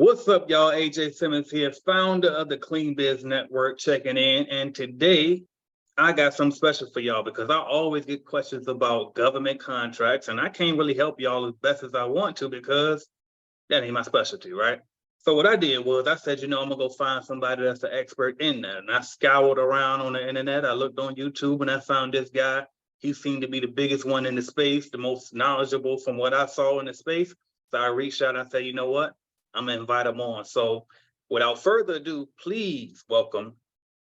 What's up, y'all? AJ Simmons here, founder of the Clean Biz Network, checking in. And today, I got something special for y'all because I always get questions about government contracts, and I can't really help y'all as best as I want to because that ain't my specialty, right? So what I did was I said, I'm gonna go find somebody that's an expert in that. And I scoured around on the internet. I looked on YouTube and I found this guy. He seemed to be the biggest one in the space, the most knowledgeable from what I saw in the space. So I reached out and I said, you know what? I'm gonna invite him on. So without further ado, please welcome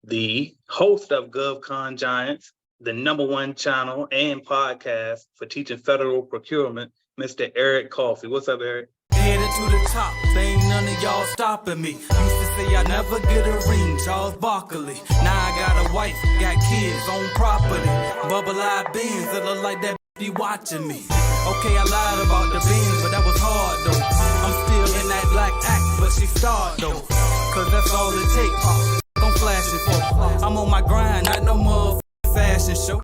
the host of GovCon Giants, the #1 channel and podcast for teaching federal procurement, Mr. Eric Coffey. What's up, Eric? Headed to the top, there ain't none of y'all stopping me. Used to say I never get a ring, Charles Barkley. Now I got a wife, got kids, own property. Bubble-eyed beans that look like that be watching me. Okay, I lied about the beans, but that was hard though. I'm still in that black act, but she starred though. Cause that's all it takes. I'm flashing for. I'm on my grind, not no more fashion show.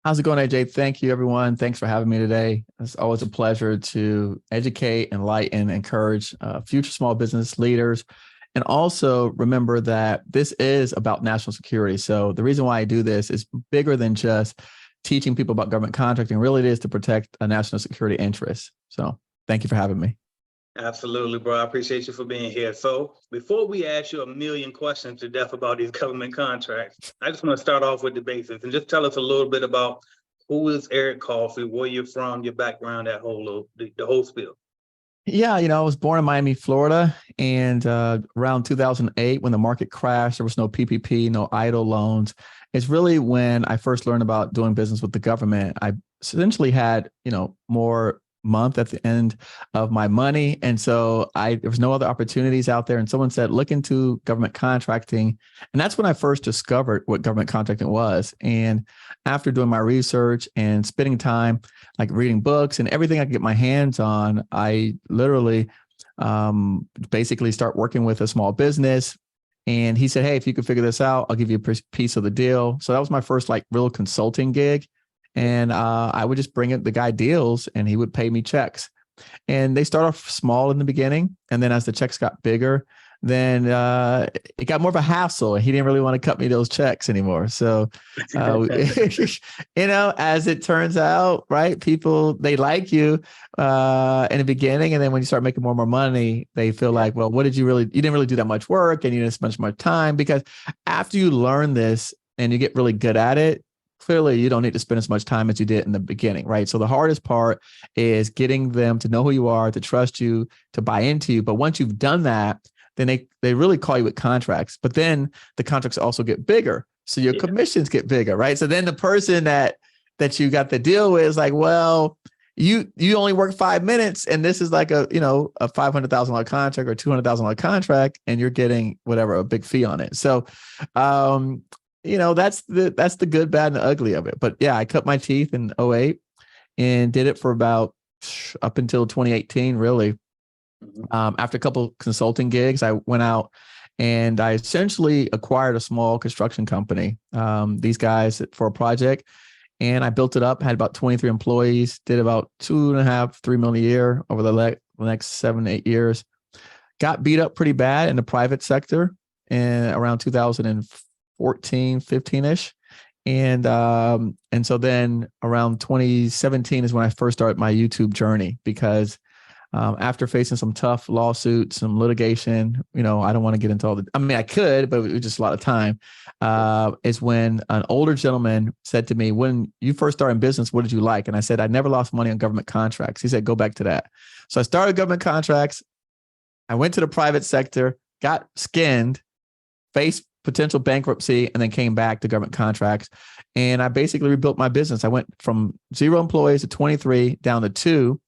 How's it going, AJ? Thank you, everyone. Thanks for having me today. It's always a pleasure to educate, enlighten, encourage future small business leaders. And also remember that this is about national security. So the reason why I do this is bigger than just teaching people about government contracting. Really, it is to protect a national security interest. So thank you for having me. Absolutely, bro. I appreciate you for being here. So before we ask you a million questions to death about these government contracts, I just want to start off with the basics and just tell us a little bit about who is Eric Coffey, where you're from, your background, that whole the whole spiel. Yeah, I was born in Miami, Florida, and around 2008, when the market crashed, there was no PPP, no EIDL loans. It's really when I first learned about doing business with the government. I essentially had, more month at the end of my money. And so there was no other opportunities out there. And someone said, look into government contracting. And that's when I first discovered what government contracting was. And after doing my research and spending time, like reading books and everything I could get my hands on, I literally basically start working with a small business. And he said, hey, if you could figure this out, I'll give you a piece of the deal. So that was my first real consulting gig. And I would just bring the guy deals and he would pay me checks. And they start off small in the beginning. And then as the checks got bigger, then it got more of a hassle. And he didn't really want to cut me those checks anymore. So, as it turns out, right, people, they like you in the beginning. And then when you start making more and more money, they feel like, well, you didn't really do that much work and you didn't spend much time. Because after you learn this and you get really good at it, clearly you don't need to spend as much time as you did in the beginning, right? So the hardest part is getting them to know who you are, to trust you, to buy into you. But once you've done that, then they really call you with contracts. But then the contracts also get bigger. So your commissions get bigger, right? So then the person that you got the deal with is like, well, you only work 5 minutes and this is like a $500,000 contract or $200,000 contract and you're getting a big fee on it. So that's the good, bad, and the ugly of it. But yeah, I cut my teeth in 2008 and did it for about up until 2018, really. After a couple consulting gigs, I went out and I essentially acquired a small construction company, these guys for a project. And I built it up, had about 23 employees, did about 2.5-3 million a year over the next 7-8 years. Got beat up pretty bad in the private sector in around 2014, 15-ish. And so then around 2017 is when I first started my YouTube journey, because after facing some tough lawsuits, some litigation, I don't want to get into I could, but it was just a lot of time, is when an older gentleman said to me, when you first started in business, what did you like? And I said, I never lost money on government contracts. He said, go back to that. So I started government contracts. I went to the private sector, got skinned, faced potential bankruptcy, and then came back to government contracts. And I basically rebuilt my business. I went from 0 employees to 23 down to 2.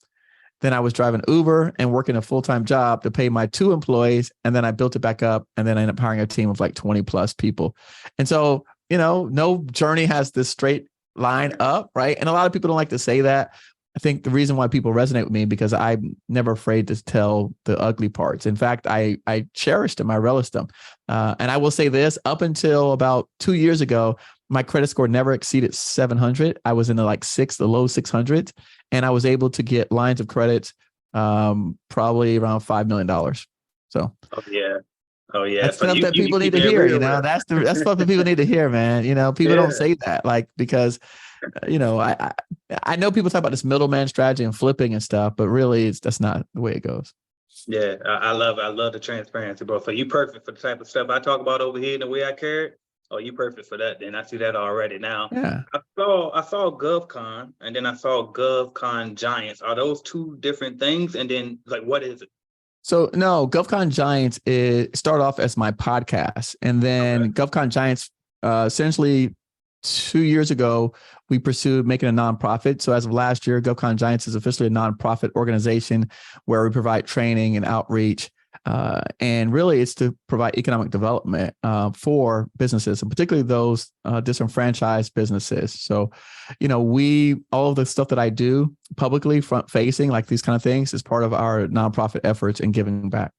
Then I was driving Uber and working a full-time job to pay my 2 employees. And then I built it back up. And then I ended up hiring a team of 20 plus people. And so, no journey has this straight line up, right? And a lot of people don't like to say that. I think the reason why people resonate with me because I'm never afraid to tell the ugly parts. In fact, I cherished them. I relished them. And I will say this, up until about 2 years ago, my credit score never exceeded 700. I was in the low 600s, and I was able to get lines of credit probably around $5 million. So Oh yeah. Oh yeah. that's So stuff that people need to keeping it hear, real, real. that's stuff that people need to hear, man. People don't Yeah. say that, like, because I know people talk about this middleman strategy and flipping and stuff, but really that's not the way it goes. Yeah. I love the transparency, bro. So you perfect for the type of stuff I talk about over here and the way I carry it. Oh, you perfect for that. Then I see that already. Now Yeah. I saw GovCon and then I saw GovCon Giants. Are those two different things? And then like what is it? So no, GovCon Giants started off as my podcast, and then Okay. GovCon Giants, essentially 2 years ago, we pursued making a nonprofit. So as of last year, GovCon Giants is officially a nonprofit organization where we provide training and outreach. And really, it's to provide economic development for businesses, and particularly those disenfranchised businesses. So, all of the stuff that I do publicly, front facing, like these kind of things, is part of our nonprofit efforts and giving back.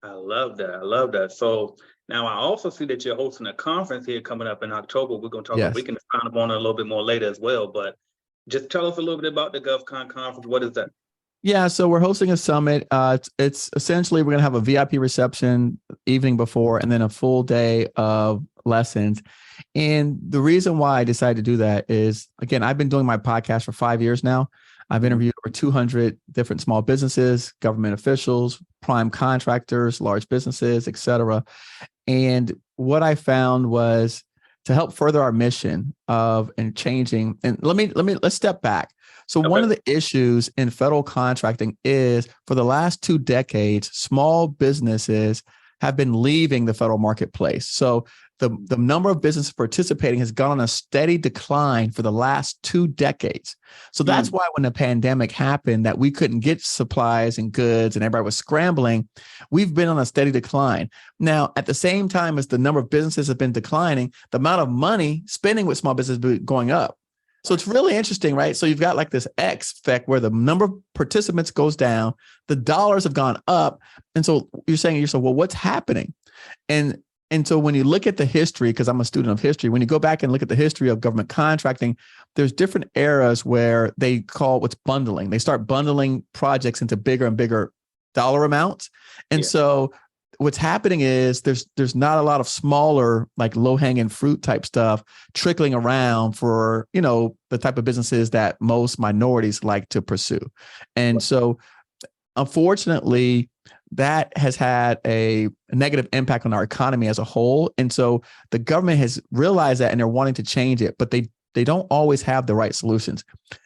I love that. I love that. So now I also see that you're hosting a conference here coming up in October. We're going to talk about, we Yes. can expand upon it a little bit more later as well, but just tell us a little bit about the GovCon conference. What is that? Yeah, so we're hosting a summit. It's essentially, we're going to have a VIP reception evening before, and then a full day of lessons. And the reason why I decided to do that is, again, I've been doing my podcast for 5 years now. I've interviewed over 200 different small businesses, government officials, prime contractors, large businesses, et cetera. And what I found was, to help further our mission of and changing. And let's step back. So one of the issues in federal contracting is, for the last 2 decades, small businesses have been leaving the federal marketplace. So the number of businesses participating has gone on a steady decline for the last 2 decades. So that's why when the pandemic happened, that we couldn't get supplies and goods and everybody was scrambling, we've been on a steady decline. Now, at the same time as the number of businesses have been declining, the amount of money spending with small businesses has been going up. So it's really interesting, right? So you've got like this X effect where the number of participants goes down, the dollars have gone up. And so you're saying to yourself, well, what's happening? And so when you look at the history, because I'm a student of history, when you go back and look at the history of government contracting, there's different eras where they call what's bundling. They start bundling projects into bigger and bigger dollar amounts. And so what's happening is there's not a lot of smaller, like low-hanging fruit type stuff trickling around for, the type of businesses that most minorities like to pursue. And so unfortunately, that has had a negative impact on our economy as a whole. And so the government has realized that, and they're wanting to change it, but they don't always have the right solutions.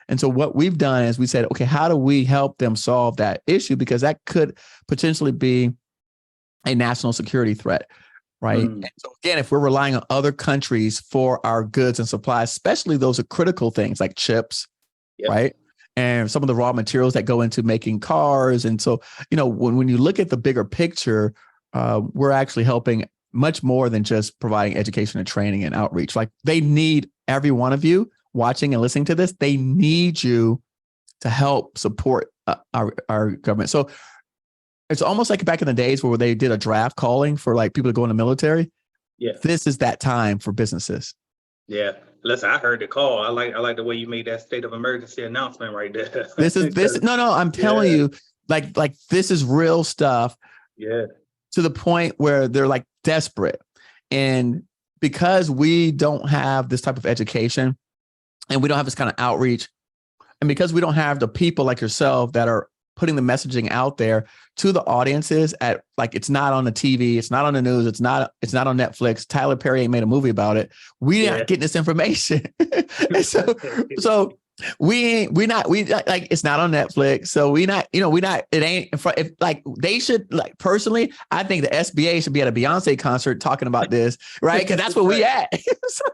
And so what we've done is we said, okay, how do we help them solve that issue? Because that could potentially be a national security threat, right? And so again, if we're relying on other countries for our goods and supplies, especially those are critical things like chips, right? And some of the raw materials that go into making cars. And so, when you look at the bigger picture, we're actually helping much more than just providing education and training and outreach. Like, they need every one of you watching and listening to this. They need you to help support our government. So it's almost like back in the days where they did a draft calling for like people to go in the military. Yeah. This is that time for businesses. Yeah. Listen, I heard the call. I like the way you made that state of emergency announcement right there. No, I'm telling you, like this is real stuff. Yeah. To the point where they're like desperate. And because we don't have this type of education and we don't have this kind of outreach, and because we don't have the people like yourself that are putting the messaging out there to the audiences at, like, it's not on the TV, it's not on the news, it's not on Netflix. Tyler Perry ain't made a movie about it. We're not getting this information. so we not it's not on Netflix. So it ain't in front. If like they should, like, personally, I think the SBA should be at a Beyonce concert talking about this, right? Because that's where we at. So,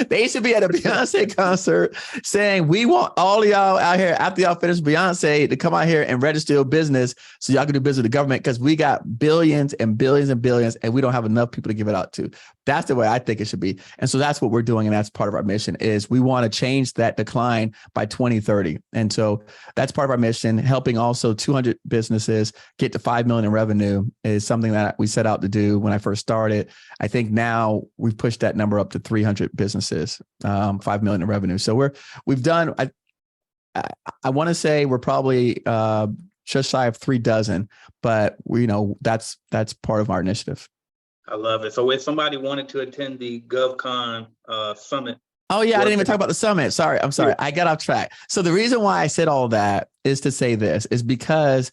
they should be at a Beyonce concert saying, we want all of y'all out here after y'all finish Beyonce to come out here and register your business so y'all can do business with the government, because we got billions and billions and billions and we don't have enough people to give it out to. That's the way I think it should be. And so that's what we're doing. And that's part of our mission is we want to change that decline by 2030. And so that's part of our mission. Helping also 200 businesses get to 5 million in revenue is something that we set out to do when I first started. I think now we've pushed that number up to 300 businesses, 5 million in revenue. So we've done, I want to say we're probably just shy of 36, but that's part of our initiative. I love it. So if somebody wanted to attend the GovCon summit. Oh yeah, I didn't even talk about the summit. Sorry, I'm sorry. Yeah. I got off track. So the reason why I said all that is to say this is because,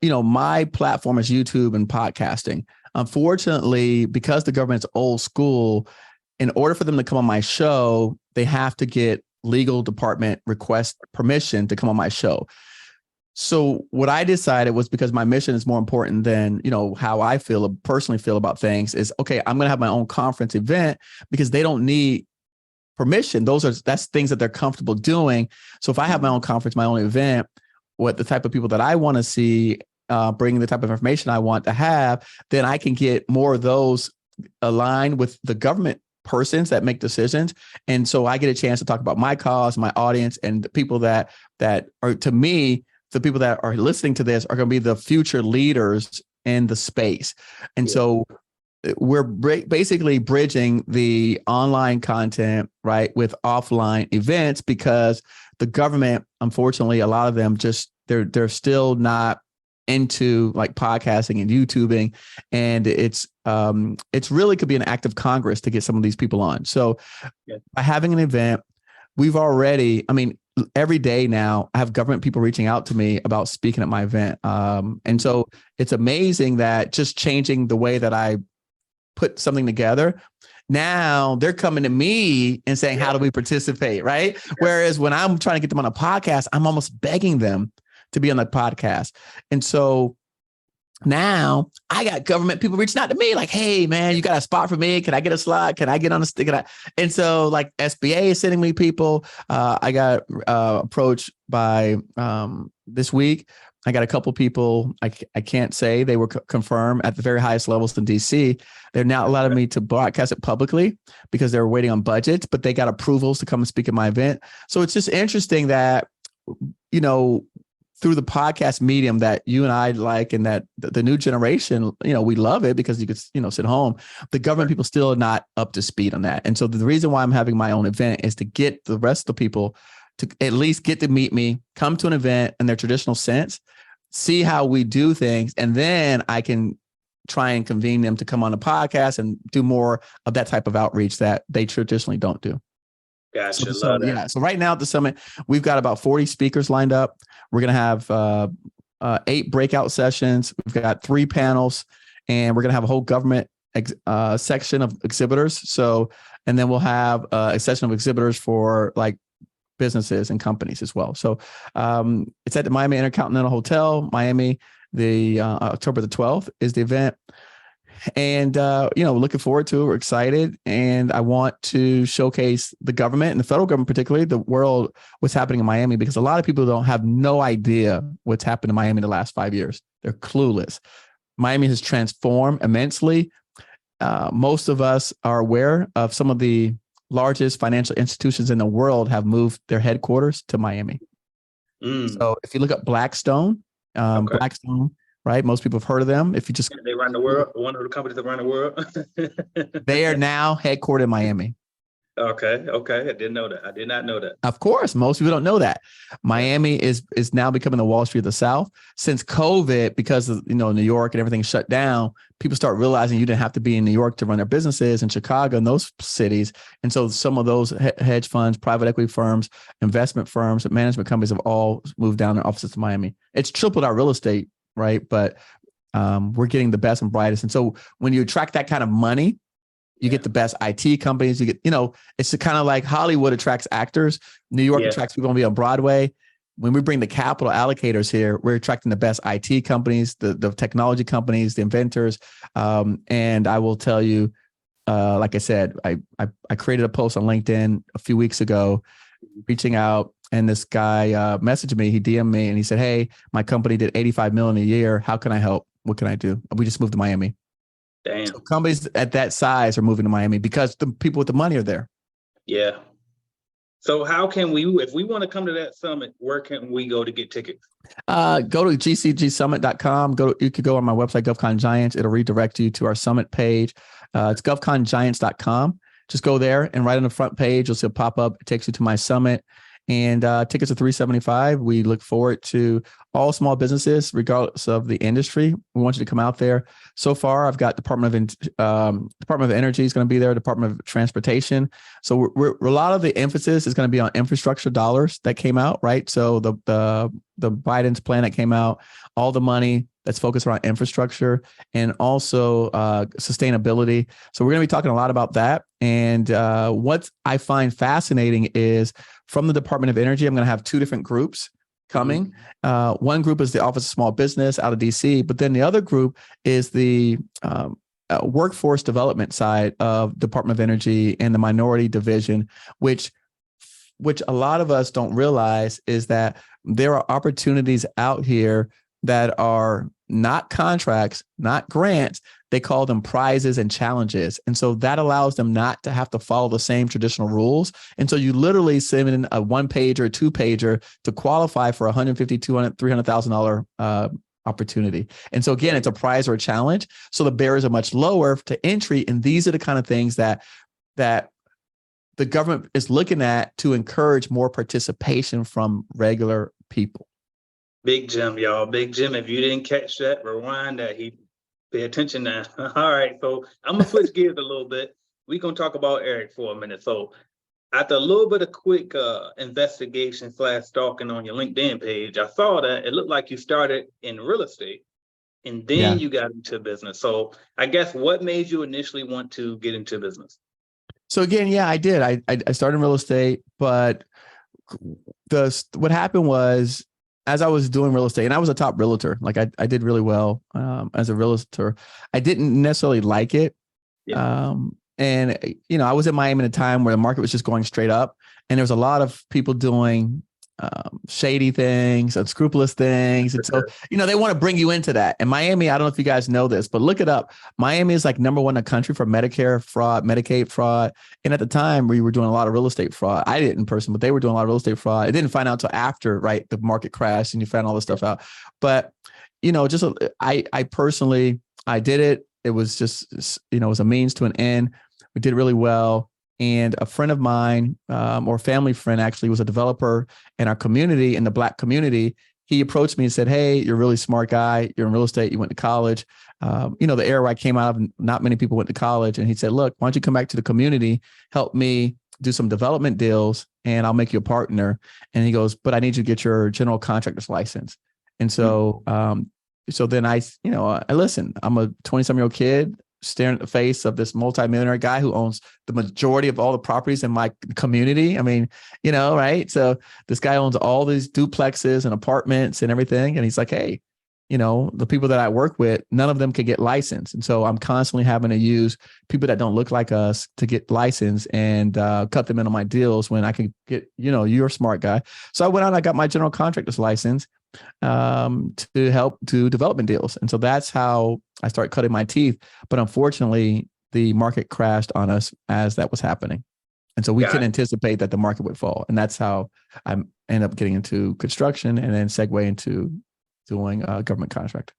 my platform is YouTube and podcasting. Unfortunately, because the government's old school, in order for them to come on my show, they have to get legal department request permission to come on my show. So what I decided was, because my mission is more important than, how I personally feel about things, is okay, I'm going to have my own conference event because they don't need permission. That's things that they're comfortable doing. So if I have my own conference, my own event, what the type of people that I want to see, bringing the type of information I want to have, then I can get more of those aligned with the government persons that make decisions. And so I get a chance to talk about my cause, my audience, and the people that are, to me, the people that are listening to this are going to be the future leaders in the space. And so we're basically bridging the online content, right, with offline events, because the government, unfortunately, a lot of them they're still not into like podcasting and YouTubing, and it's really could be an act of Congress to get some of these people on. So by having an event, we've already, every day now I have government people reaching out to me about speaking at my event. And so it's amazing that just changing the way that I put something together, now they're coming to me and saying, how do we participate? Right. Whereas when I'm trying to get them on a podcast, I'm almost begging them to be on the podcast. And so now I got government people reaching out to me like, hey man, you got a spot for me? Can I get a slot? Can I get on a stick? And so like SBA is sending me people. I got approached by this week. I got a couple people, I can't say they were confirmed at the very highest levels in DC. They're now allowing me to broadcast it publicly because they were waiting on budgets, but they got approvals to come and speak at my event. So it's just interesting that, through the podcast medium that you and I like, and that the new generation, we love it because you could, sit home. The government people still are not up to speed on that. And so the reason why I'm having my own event is to get the rest of the people to at least get to meet me, come to an event in their traditional sense, see how we do things, and then I can try and convene them to come on the podcast and do more of that type of outreach that they traditionally don't do. Gotcha. So right now at the summit, we've got about 40 speakers lined up. We're going to have 8 breakout sessions. We've got 3 panels, and we're going to have a whole government section of exhibitors. So, and then we'll have a session of exhibitors for like businesses and companies as well. So it's at the Miami Intercontinental Hotel, Miami. The October the 12th is the event. And, looking forward to it. We're excited. And I want to showcase the government and the federal government, particularly the world, what's happening in Miami, because a lot of people don't have no idea what's happened in Miami in the last 5 years. They're clueless. Miami has transformed immensely. Most of us are aware of some of the largest financial institutions in the world have moved their headquarters to Miami. So if you look up Blackstone, Blackstone, right? Most people have heard of them. If you just they run the world, one of the companies that run the world. They are now headquartered in Miami. Okay. I didn't know that. I did not know that. Of course, most people don't know that. Miami is now becoming the Wall Street of the South. Since COVID, because of New York and everything shut down, people start realizing you didn't have to be in New York to run their businesses, in Chicago and those cities. And so some of those hedge funds, private equity firms, investment firms, management companies have all moved down their offices to Miami. It's tripled our real estate, right? But we're getting the best and brightest. And so when you attract that kind of money, you get the best IT companies. You get, it's kind of like Hollywood attracts actors. New York attracts people to be on Broadway. When we bring the capital allocators here, we're attracting the best IT companies, the technology companies, the inventors. And I will tell you, like I said, I created a post on LinkedIn a few weeks ago, reaching out, and this guy messaged me. He DM'd me and he said, "Hey, my company did 85 million a year. How can I help? What can I do?" We just moved to Miami. Damn. So companies at that size are moving to Miami because the people with the money are there. Yeah. So how can we, if we want to come to that summit, where can we go to get tickets? Go to gcgsummit.com. You could go on my website, GovCon Giants. It'll redirect you to our summit page. It's govcongiants.com. Just go there, and right on the front page, you'll see a pop-up. It takes you to my summit. And tickets are $375. We look forward to all small businesses, regardless of the industry. We want you to come out there. So far, I've got Department of Energy is going to be there, Department of Transportation. So a lot of the emphasis is going to be on infrastructure dollars that came out, right? So the Biden's plan that came out, all the money that's focused around infrastructure and also sustainability. So we're going to be talking a lot about that. And what I find fascinating is from the Department of Energy, I'm going to have two different groups coming. One group is the Office of Small Business out of DC, but then the other group is the workforce development side of Department of Energy and the minority division, which a lot of us don't realize is that there are opportunities out here that are not contracts, not grants. They call them prizes and challenges. And so that allows them not to have to follow the same traditional rules. And so you literally send in a 1-pager, 2-pager to qualify for $150,000, $200,000, $300,000 opportunity. And so again, it's a prize or a challenge. So the barriers are much lower to entry. And these are the kind of things that the government is looking at to encourage more participation from regular people. Big Jim, y'all. Big Jim, if you didn't catch that, rewind that. Pay attention now. All right, so I'm going to switch gears a little bit. We're going to talk about Eric for a minute. So after a little bit of quick investigation / stalking on your LinkedIn page, I saw that it looked like you started in real estate and then you got into business. So I guess what made you initially want to get into business? So again, yeah, I did. I started in real estate, but what happened was, as I was doing real estate, and I was a top realtor, like I did really well as a realtor. I didn't necessarily like it. And, I was in Miami at a time where the market was just going straight up. And there was a lot of people doing shady things, unscrupulous things. And so, they want to bring you into that. And Miami, I don't know if you guys know this, but look it up. Miami is like number one in the country for Medicare fraud, Medicaid fraud. And at the time we were doing a lot of real estate fraud. I didn't in person, but they were doing a lot of real estate fraud. I didn't find out until after, right, the market crashed and you found all this stuff out. But, I personally, I did it. It was just, it was a means to an end. We did really well. And a friend of mine, or family friend, actually was a developer in our community, in the Black community. He approached me and said, "Hey, you're a really smart guy. You're in real estate. You went to college. The era I came out of, not many people went to college." And he said, "Look, why don't you come back to the community, help me do some development deals, and I'll make you a partner." And he goes, "But I need you to get your general contractor's license." And so, so then I listened. I'm a 20-some-year-old kid staring at the face of this multimillionaire guy who owns the majority of all the properties in my community. I mean, right? So this guy owns all these duplexes and apartments and everything. And he's like, "Hey, the people that I work with, none of them can get licensed." And so I'm constantly having to use people that don't look like us to get licensed and cut them into my deals when I can get, you're a smart guy. So I went out and I got my general contractor's license to help do development deals. And so that's how I started cutting my teeth. But unfortunately, the market crashed on us as that was happening. And so we couldn't anticipate that the market would fall. And that's how I ended up getting into construction and then segue into doing government contract.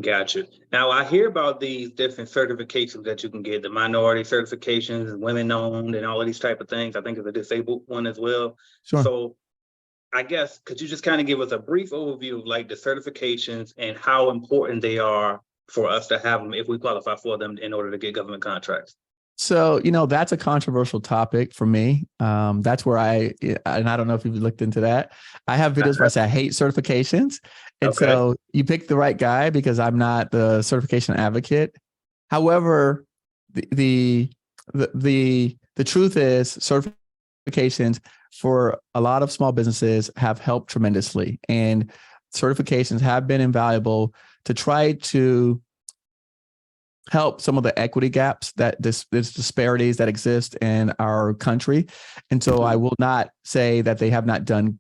Gotcha. Now I hear about these different certifications that you can get, the minority certifications, women owned, and all of these type of things. I think it's a disabled one as well. Sure. So I guess, could you just kind of give us a brief overview of like the certifications and how important they are for us to have them if we qualify for them in order to get government contracts? So, that's a controversial topic for me. That's where and I don't know if you've looked into that. I have videos where I say I hate certifications. And so you picked the right guy because I'm not the certification advocate. However, the truth is certifications for a lot of small businesses have helped tremendously. And certifications have been invaluable to try to help some of the equity gaps that there's disparities that exist in our country. And so I will not say that they have not done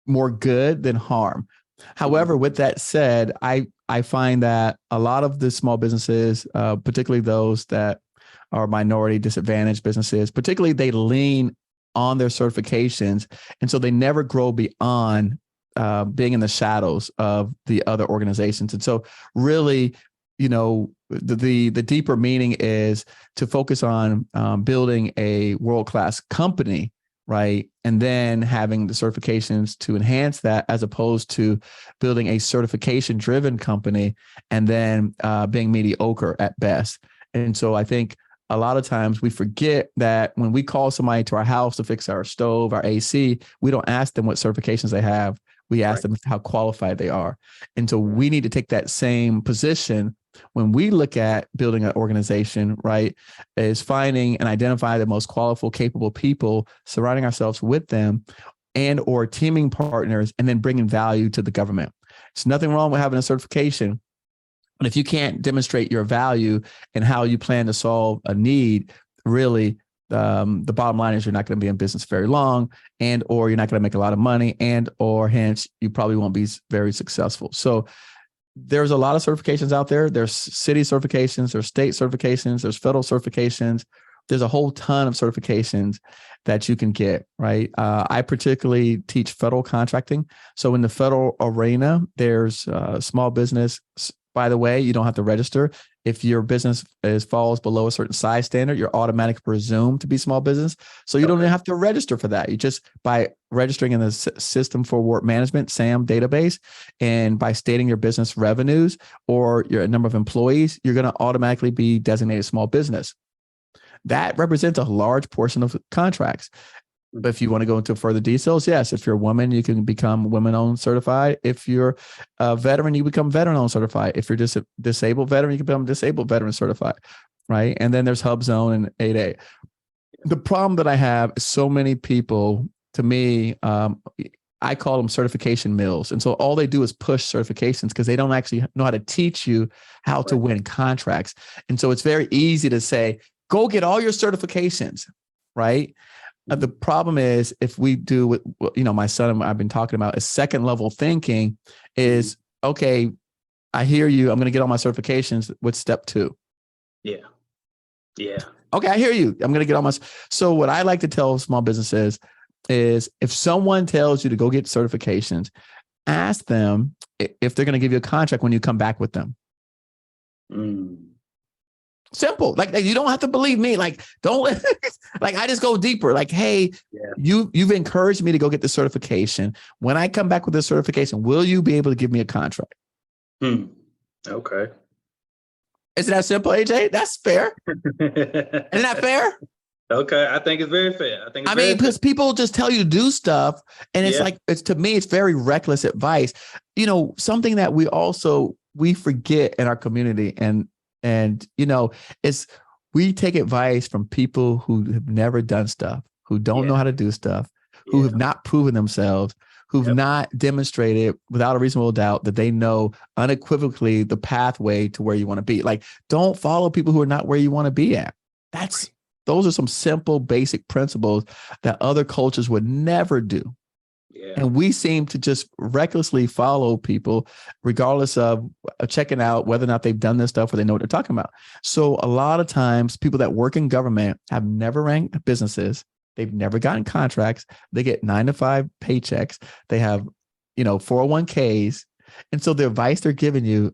more good than harm. However, with that said, I find that a lot of the small businesses, particularly those that are minority disadvantaged businesses, particularly they lean on their certifications. And so they never grow beyond being in the shadows of the other organizations. And so really, the deeper meaning is to focus on building a world-class company right? And then having the certifications to enhance that, as opposed to building a certification driven company and then being mediocre at best. And so I think a lot of times we forget that when we call somebody to our house to fix our stove, our AC, we don't ask them what certifications they have. We ask them how qualified they are. And so we need to take that same position when we look at building an organization, right? Is finding and identify the most qualified, capable people, surrounding ourselves with them, and or teaming partners, and then bringing value to the government. There's nothing wrong with having a certification. But if you can't demonstrate your value and how you plan to solve a need, really, the bottom line is you're not going to be in business very long, and or you're not going to make a lot of money, and or hence you probably won't be very successful. So there's a lot of certifications out there. There's city certifications, there's state certifications, there's federal certifications. There's a whole ton of certifications that you can get, right? I particularly teach federal contracting. So in the federal arena, there's small business. By the way, you don't have to register. If your business falls below a certain size standard, you're automatically presumed to be small business. So you don't even have to register for that. You just, by registering in the System for Award Management, SAM database, and by stating your business revenues or your number of employees, you're going to automatically be designated small business. That represents a large portion of contracts. But if you want to go into further details, yes, if you're a woman, you can become women-owned certified. If you're a veteran, you become veteran-owned certified. If you're just a disabled veteran, you can become disabled veteran certified, right? And then there's HubZone and 8A. The problem that I have is so many people, to me, I call them certification mills. And so all they do is push certifications because they don't actually know how to teach you how to win contracts. And so it's very easy to say, go get all your certifications, right? The problem is if we do what, my son and I've been talking about is second level thinking is, okay, I hear you. I'm going to get all my certifications. What's step 2? Yeah. Okay, I hear you. I'm going to get all my. So what I like to tell small businesses is if someone tells you to go get certifications, ask them if they're going to give you a contract when you come back with them. Simple. Like you don't have to believe me. Like, don't like I just go deeper. Like, hey, you've encouraged me to go get the certification. When I come back with the certification, will you be able to give me a contract? Okay. Isn't that simple, AJ? That's fair. Isn't that fair? Okay, I think it's very fair. I mean, because people just tell you to do stuff, and it's like to me, it's very reckless advice. Something that we forget in our community, and it's we take advice from people who have never done stuff, who don't know how to do stuff, who have not proven themselves, who've not demonstrated without a reasonable doubt that they know unequivocally the pathway to where you want to be. Like, don't follow people who are not where you want to be at. Those are some simple, basic principles that other cultures would never do. Yeah. And we seem to just recklessly follow people, regardless of checking out whether or not they've done this stuff or they know what they're talking about. So a lot of times people that work in government have never ran businesses. They've never gotten contracts. They get 9-to-5 paychecks. They have, 401ks. And so the advice they're giving you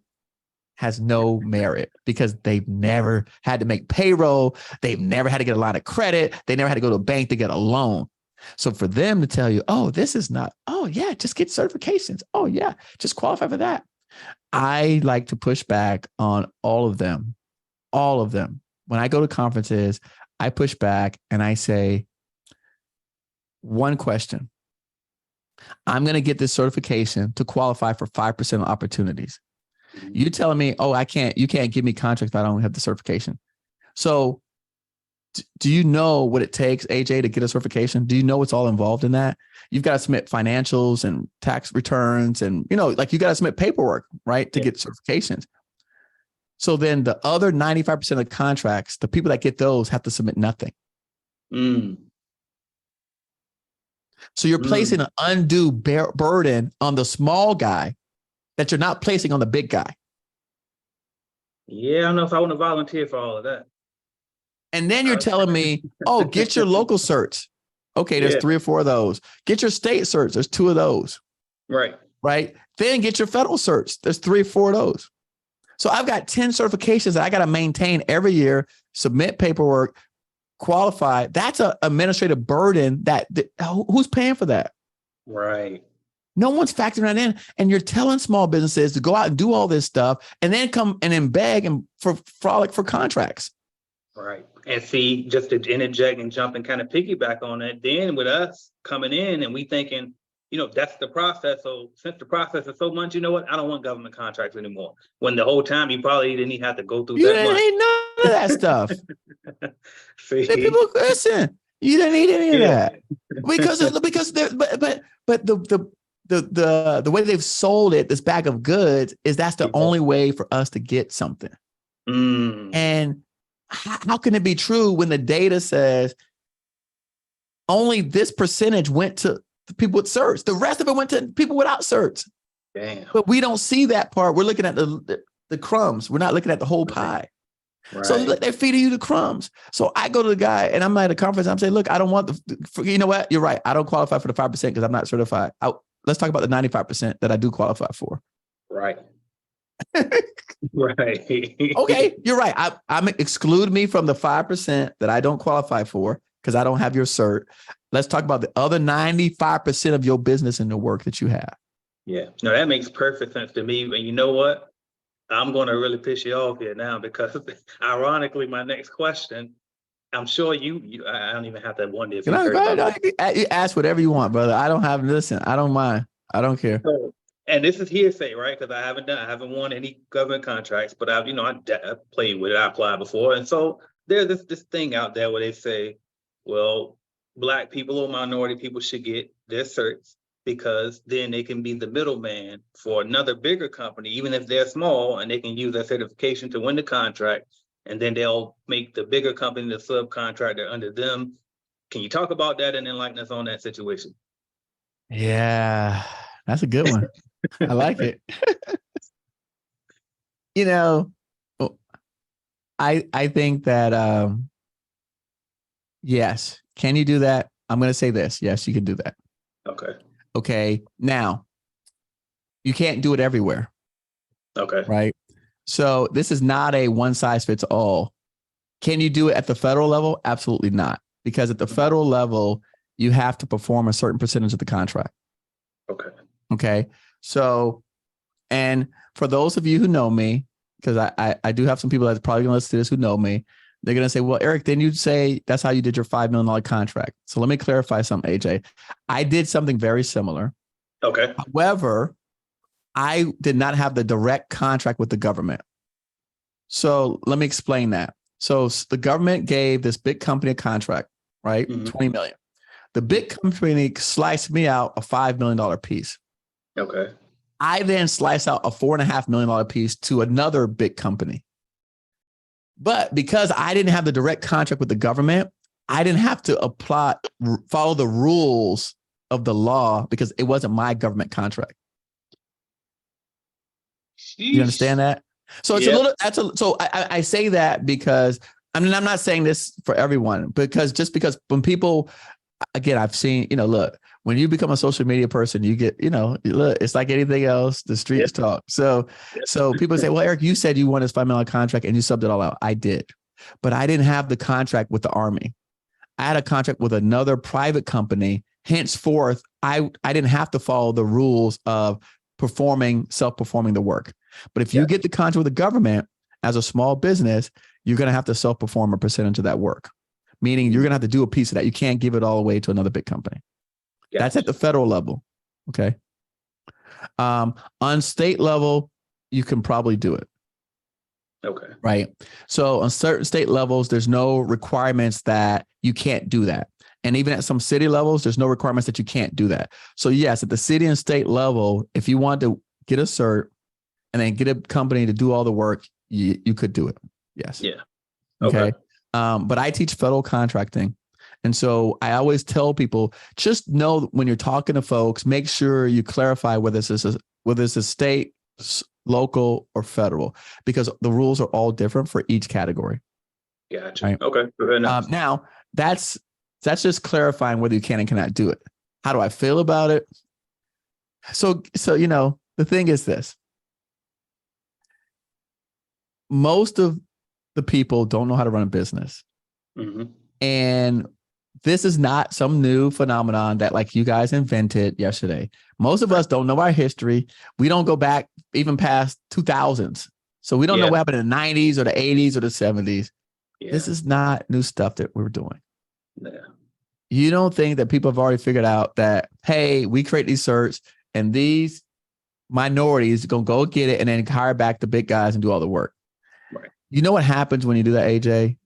has no merit because they've never had to make payroll. They've never had to get a line of credit. They never had to go to a bank to get a loan. So for them to tell you, oh, this is not, oh yeah, just get certifications. Oh yeah, just qualify for that. I like to push back on all of them. When I go to conferences, I push back and I say, one question. I'm going to get this certification to qualify for 5% of opportunities. You telling me, oh, you can't give me contracts if I don't have the certification. So do you know what it takes, AJ, to get a certification? Do you know what's all involved in that? You've got to submit financials and tax returns and, you got to submit paperwork, right, to get certifications. So then the other 95% of contracts, the people that get those have to submit nothing. So you're placing an undue burden on the small guy that you're not placing on the big guy. Yeah, I don't know if I want to volunteer for all of that. And then you're telling me, oh, get your local certs. Okay, there's 3 or 4 of those. Get your state certs. There's 2 of those. Right. Then get your federal certs. There's 3 or 4 of those. So I've got 10 certifications that I got to maintain every year, submit paperwork, qualify, that's an administrative burden that who's paying for that? Right. No one's factoring that in. And you're telling small businesses to go out and do all this stuff and then come and then beg and frolic for contracts. Right. And see, just to interject and jump and kind of piggyback on that, then with us coming in and we thinking, that's the process. So since the process is so much, you know what? I don't want government contracts anymore. When the whole time you probably didn't even have to go through You that didn't much. need none of that stuff. See? People, listen, you didn't need any of that because the way they've sold it, this bag of goods, is that's the only way for us to get something. And how can it be true when the data says only this percentage went to the people with certs? The rest of it went to people without certs. Damn. But we don't see that part. We're looking at the crumbs. We're not looking at the whole pie. Right. So they're feeding you the crumbs. So I go to the guy and I'm at a conference. I'm saying, look, I don't want you know what? You're right. I don't qualify for the 5% because I'm not certified. Let's talk about the 95% that I do qualify for. Right. Right. Okay, you're right. I'm exclude me from the 5% that I don't qualify for because I don't have your cert. Let's talk about the other 95% of your business and the work that you have. Yeah, no, that makes perfect sense to me. And you know what? I'm going to really piss you off here now because ironically, my next question, I'm sure I don't even have to wonder if you heard about it. You ask whatever you want, brother. I don't mind. I don't care. So, and this is hearsay, right? Because I haven't won any government contracts, but I played with it. I applied before. And so there's this thing out there where they say, well, Black people or minority people should get their certs because then they can be the middleman for another bigger company, even if they're small, and they can use that certification to win the contract. And then they'll make the bigger company the subcontractor under them. Can you talk about that and enlighten us on that situation? Yeah, that's a good one. I like it. I think that, yes. Can you do that? I'm going to say this. Yes, you can do that. Okay. Now, you can't do it everywhere. Okay. Right. So this is not a one size fits all. Can you do it at the federal level? Absolutely not. Because at the federal level, you have to perform a certain percentage of the contract. Okay. So, and for those of you who know me, because I do have some people that's probably going to listen to this who know me, they're going to say, well, Eric, didn't you say that's how you did your $5 million contract? So let me clarify something, AJ. I did something very similar. Okay. However, I did not have the direct contract with the government. So let me explain that. So the government gave this big company a contract, right? Mm-hmm. $20 million. The big company sliced me out a $5 million piece. Okay. I then slice out a $4.5 million piece to another big company. But because I didn't have the direct contract with the government, I didn't have to follow the rules of the law because it wasn't my government contract. Sheesh. You understand that? So it's I say that because I'm not saying this for everyone, because when people, again, I've seen, look, when you become a social media person, you get, look, it's like anything else, the streets talk. So people say, well, Eric, you said you won this $5 million contract and you subbed it all out. I did, but I didn't have the contract with the Army. I had a contract with another private company. Henceforth, I didn't have to follow the rules of self-performing the work. But if you get the contract with the government as a small business, you're going to have to self-perform a percentage of that work, meaning you're going to have to do a piece of that. You can't give it all away to another big company. Yes. That's at the federal level. Okay. On state level, you can probably do it. Okay. Right. So on certain state levels, there's no requirements that you can't do that. And even at some city levels, there's no requirements that you can't do that. So yes, at the city and state level, if you want to get a cert and then get a company to do all the work, you could do it. Yes. Yeah. Okay. But I teach federal contracting. And so I always tell people, just know when you're talking to folks, make sure you clarify whether it's a state, local, or federal, because the rules are all different for each category. Gotcha. Right? Okay. Now that's just clarifying whether you can and cannot do it. How do I feel about it? So the thing is this. Most of the people don't know how to run a business. Mm-hmm. And this is not some new phenomenon that like you guys invented yesterday. Most of us don't know our history. We don't go back even past 2000s. So we don't know what happened in the 90s or the 80s or the 70s. Yeah. This is not new stuff that we're doing. Yeah. You don't think that people have already figured out that, hey, we create these certs and these minorities are going to go get it and then hire back the big guys and do all the work. Right. You know what happens when you do that, AJ?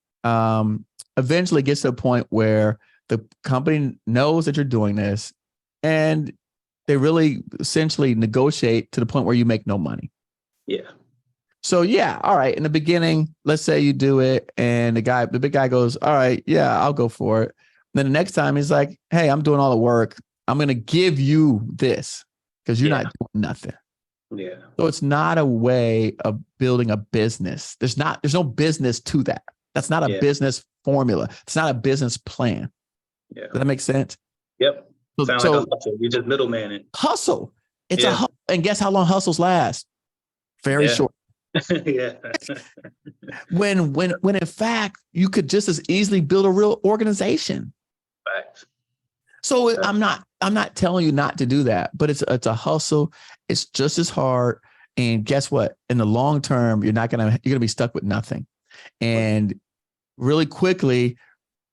Eventually it gets to a point where the company knows that you're doing this and they really essentially negotiate to the point where you make no money. Yeah. So yeah, all right. In the beginning, let's say you do it and the big guy goes, all right, yeah, I'll go for it. Then the next time he's like, hey, I'm doing all the work. I'm going to give you this because you're not doing nothing. Yeah. So it's not a way of building a business. There's no business to that. That's not a business formula. It's not a business plan. Yeah. Does that make sense? Yep. Sounds like a hustle. You're just middleman it. Hustle. It's a hustle. And guess how long hustles last? Very short. Yeah. When in fact you could just as easily build a real organization. Right. So I'm not telling you not to do that, but it's a hustle. It's just as hard. And guess what? In the long term, you're gonna be stuck with nothing. And really quickly,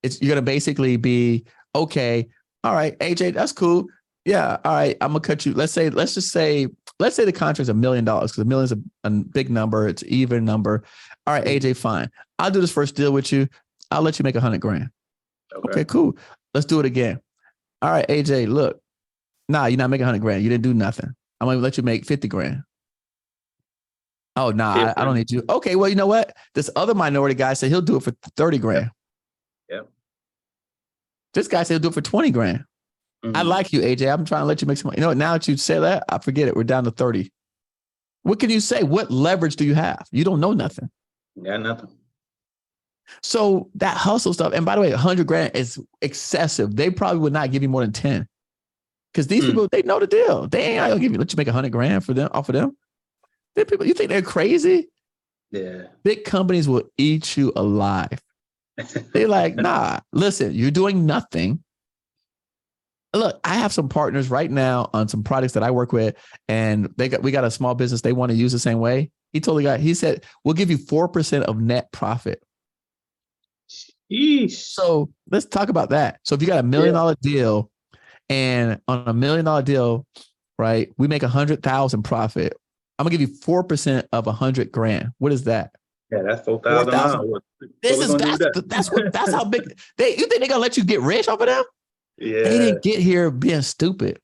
you're gonna basically be okay. All right, AJ, that's cool. Yeah, all right. I'm gonna cut you. Let's say the contract's $1 million because $1 million is a big number. It's an even number. All right, AJ, fine. I'll do this first deal with you. I'll let you make $100,000. Okay, cool. Let's do it again. All right, AJ, look. Nah, you're not making $100,000. You didn't do nothing. I'm gonna let you make $50,000. Oh, nah, I don't need you. Okay, well, you know what? This other minority guy said he'll do it for $30,000. Yeah. This guy said he'll do it for $20,000. Mm-hmm. I like you, AJ. I'm trying to let you make some money. You know what? Now that you say that, I forget it. We're down to 30. What can you say? What leverage do you have? You don't know nothing. Yeah, nothing. So that hustle stuff, and by the way, $100,000 is excessive. They probably would not give you more than 10. Because these people, they know the deal. They ain't gonna let you make $100,000 for them off of them. They're people, you think they're crazy? Yeah. Big companies will eat you alive. They're like, nah, listen, you're doing nothing. Look, I have some partners right now on some products that I work with, and we got a small business they want to use the same way. He told the guy, he said, we'll give you 4% of net profit. Yeesh. So let's talk about that. So if you got $1 million deal, and on $1 million deal, right, we make 100,000 profit. I'm gonna give you 4% of 100,000. What is that? Yeah, that's $4,000. That's how big you think they're gonna let you get rich off of them? Yeah. They didn't get here being stupid.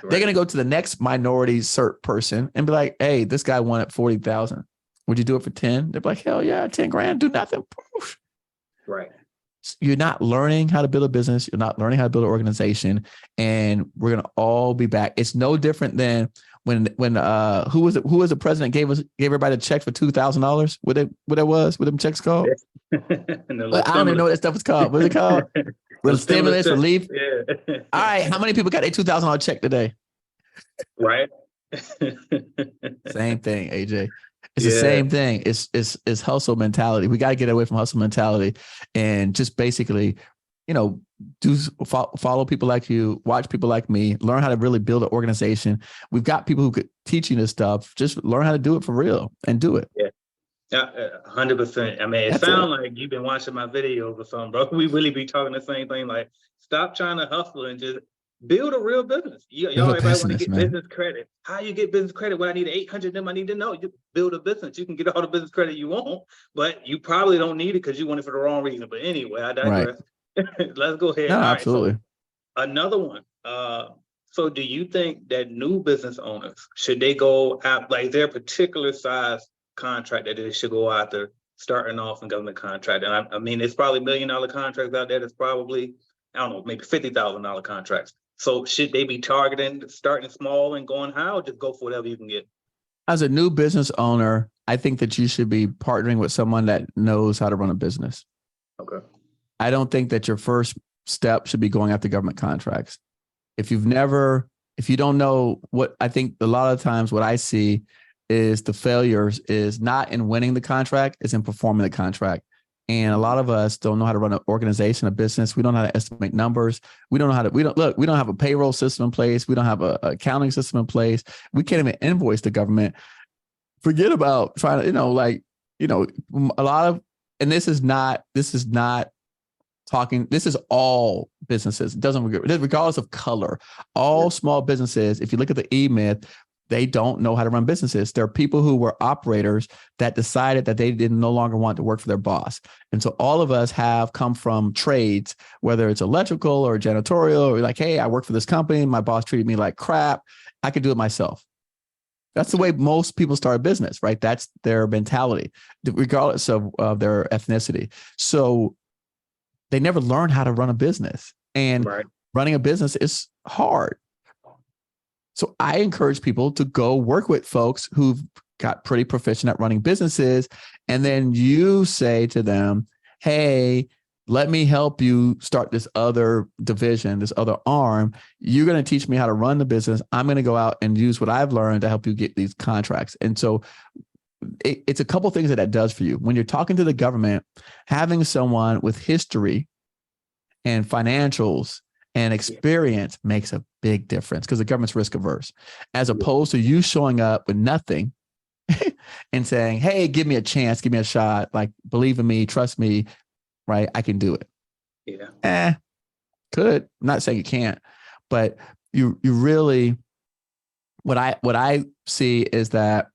Right. They're gonna go to the next minority cert person and be like, hey, this guy wanted 40,000. Would you do it for 10? They're like, hell yeah, 10 grand, do nothing. Poof. Right. You're not learning how to build a business. You're not learning how to build an organization, and we're gonna all be back. It's no different than when who was the president gave everybody a check for $2,000? What them checks called? I don't even know what that stuff was called. What's it called? With stimulus relief. Yeah. All right, how many people got a $2,000 check today? Right. Same thing, AJ. It's the same thing. It's hustle mentality. We got to get away from hustle mentality and just basically, follow people like you, watch people like me, learn how to really build an organization. We've got people who could teach you this stuff. Just learn how to do it for real and do it. Yeah. 100%. I mean, it sounds like you've been watching my videos or something, bro. We really be talking the same thing. Like, stop trying to hustle and just build a real business. Everybody want to get business credit. How you get business credit? Well, I need 800 of them. I need to know. You build a business. You can get all the business credit you want, but you probably don't need it because you want it for the wrong reason. But anyway, I digress. Right. Let's go ahead. No, absolutely. Right, so another one. So do you think that new business owners, should they go out, like their particular size contract that they should go after starting off in government contract? And I mean, it's probably $1 million contracts out there. That's probably, I don't know, maybe $50,000 contracts. So should they be targeting starting small and going high, or just go for whatever you can get? As a new business owner, I think that you should be partnering with someone that knows how to run a business. Okay. I don't think that your first step should be going after government contracts. If you don't know what, I think a lot of times what I see is the failures is not in winning the contract, it's in performing the contract. And a lot of us don't know how to run an organization, a business. We don't know how to estimate numbers. We don't know how to, we don't have a payroll system in place. We don't have a accounting system in place. We can't even invoice the government. Forget about trying to, a lot of, and this is not talking, this is all businesses. It doesn't, regardless of color, all small businesses, if you look at the E-Myth, they don't know how to run businesses. There are people who were operators that decided that they didn't no longer want to work for their boss. And so all of us have come from trades, whether it's electrical or janitorial, or like, hey, I work for this company. My boss treated me like crap. I could do it myself. That's the way most people start a business, right? That's their mentality, regardless of their ethnicity. So they never learn how to run a business, and running a business is hard. So I encourage people to go work with folks who've got pretty proficient at running businesses. And then you say to them, hey, let me help you start this other division, this other arm. You're going to teach me how to run the business. I'm going to go out and use what I've learned to help you get these contracts. And so it's a couple of things that does for you. When you're talking to the government, having someone with history and financials and experience makes a big difference, because the government's risk averse, as opposed to you showing up with nothing and saying, hey, give me a chance, give me a shot. Like, believe in me, trust me, right? I can do it. Yeah. Could. I'm not saying you can't, but you really, what I see is that,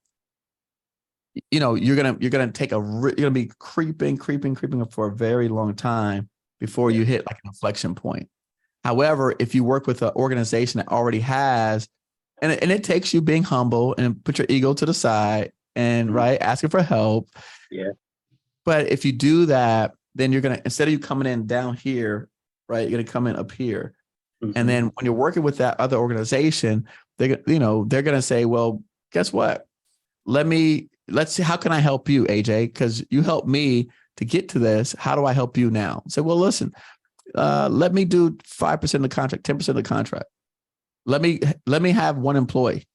you're going to be creeping up for a very long time before you hit like an inflection point. However, if you work with an organization that already has, and it takes you being humble and put your ego to the side and asking for help. Yeah. But if you do that, then you're going to, instead of you coming in down here, right, you're going to come in up here. Mm-hmm. And then when you're working with that other organization, they're going to say, well, guess what? Let's see, how can I help you, AJ? Because you helped me to get to this. How do I help you now? Say, well, listen, let me do 5% of the contract, 10% of the contract. Let me have one employee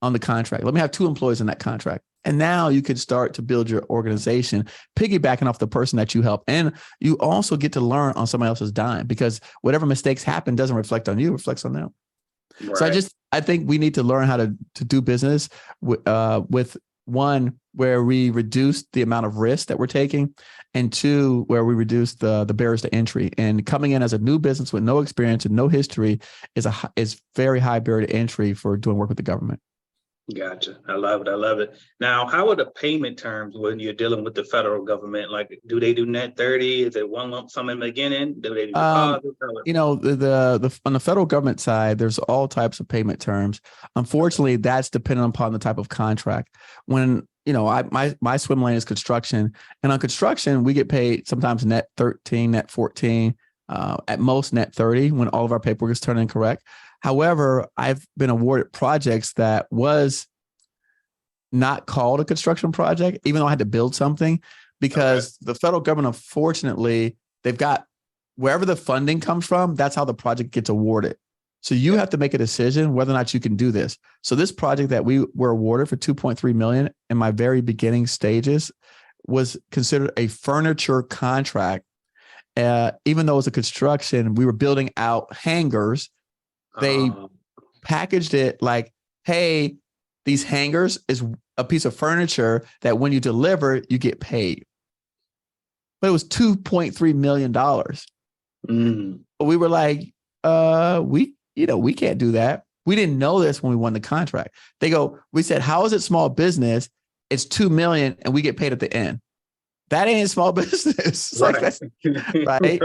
on the contract. Let me have 2 employees in that contract. And now you could start to build your organization, piggybacking off the person that you help. And you also get to learn on somebody else's dime, because whatever mistakes happen doesn't reflect on you, it reflects on them. Right. So I think we need to learn how to do business with one, where we reduce the amount of risk that we're taking, and 2, where we reduce the barriers to entry. And coming in as a new business with no experience and no history is very high barrier to entry for doing work with the government. Gotcha. I love it. Now, how are the payment terms when you're dealing with the federal government? Like, do they do net 30? Is it one lump sum in the beginning? Do they do deposits? The on the federal government side, there's all types of payment terms. Unfortunately, that's dependent upon the type of contract. When my swim lane is construction, and on construction we get paid sometimes net 13, net 14, at most net 30 when all of our paperwork is turned in correct. However, I've been awarded projects that was not called a construction project, even though I had to build something, because the federal government, unfortunately, they've got wherever the funding comes from, that's how the project gets awarded. So you have to make a decision whether or not you can do this. So this project that we were awarded for $2.3 million in my very beginning stages was considered a furniture contract. Even though it was a construction, we were building out hangars. They packaged it like, hey, these hangars is a piece of furniture that when you deliver, you get paid. But it was $2.3 million. But we were like, we can't do that. We didn't know this when we won the contract. We said, how is it small business? It's $2 million and we get paid at the end. That ain't small business. Right.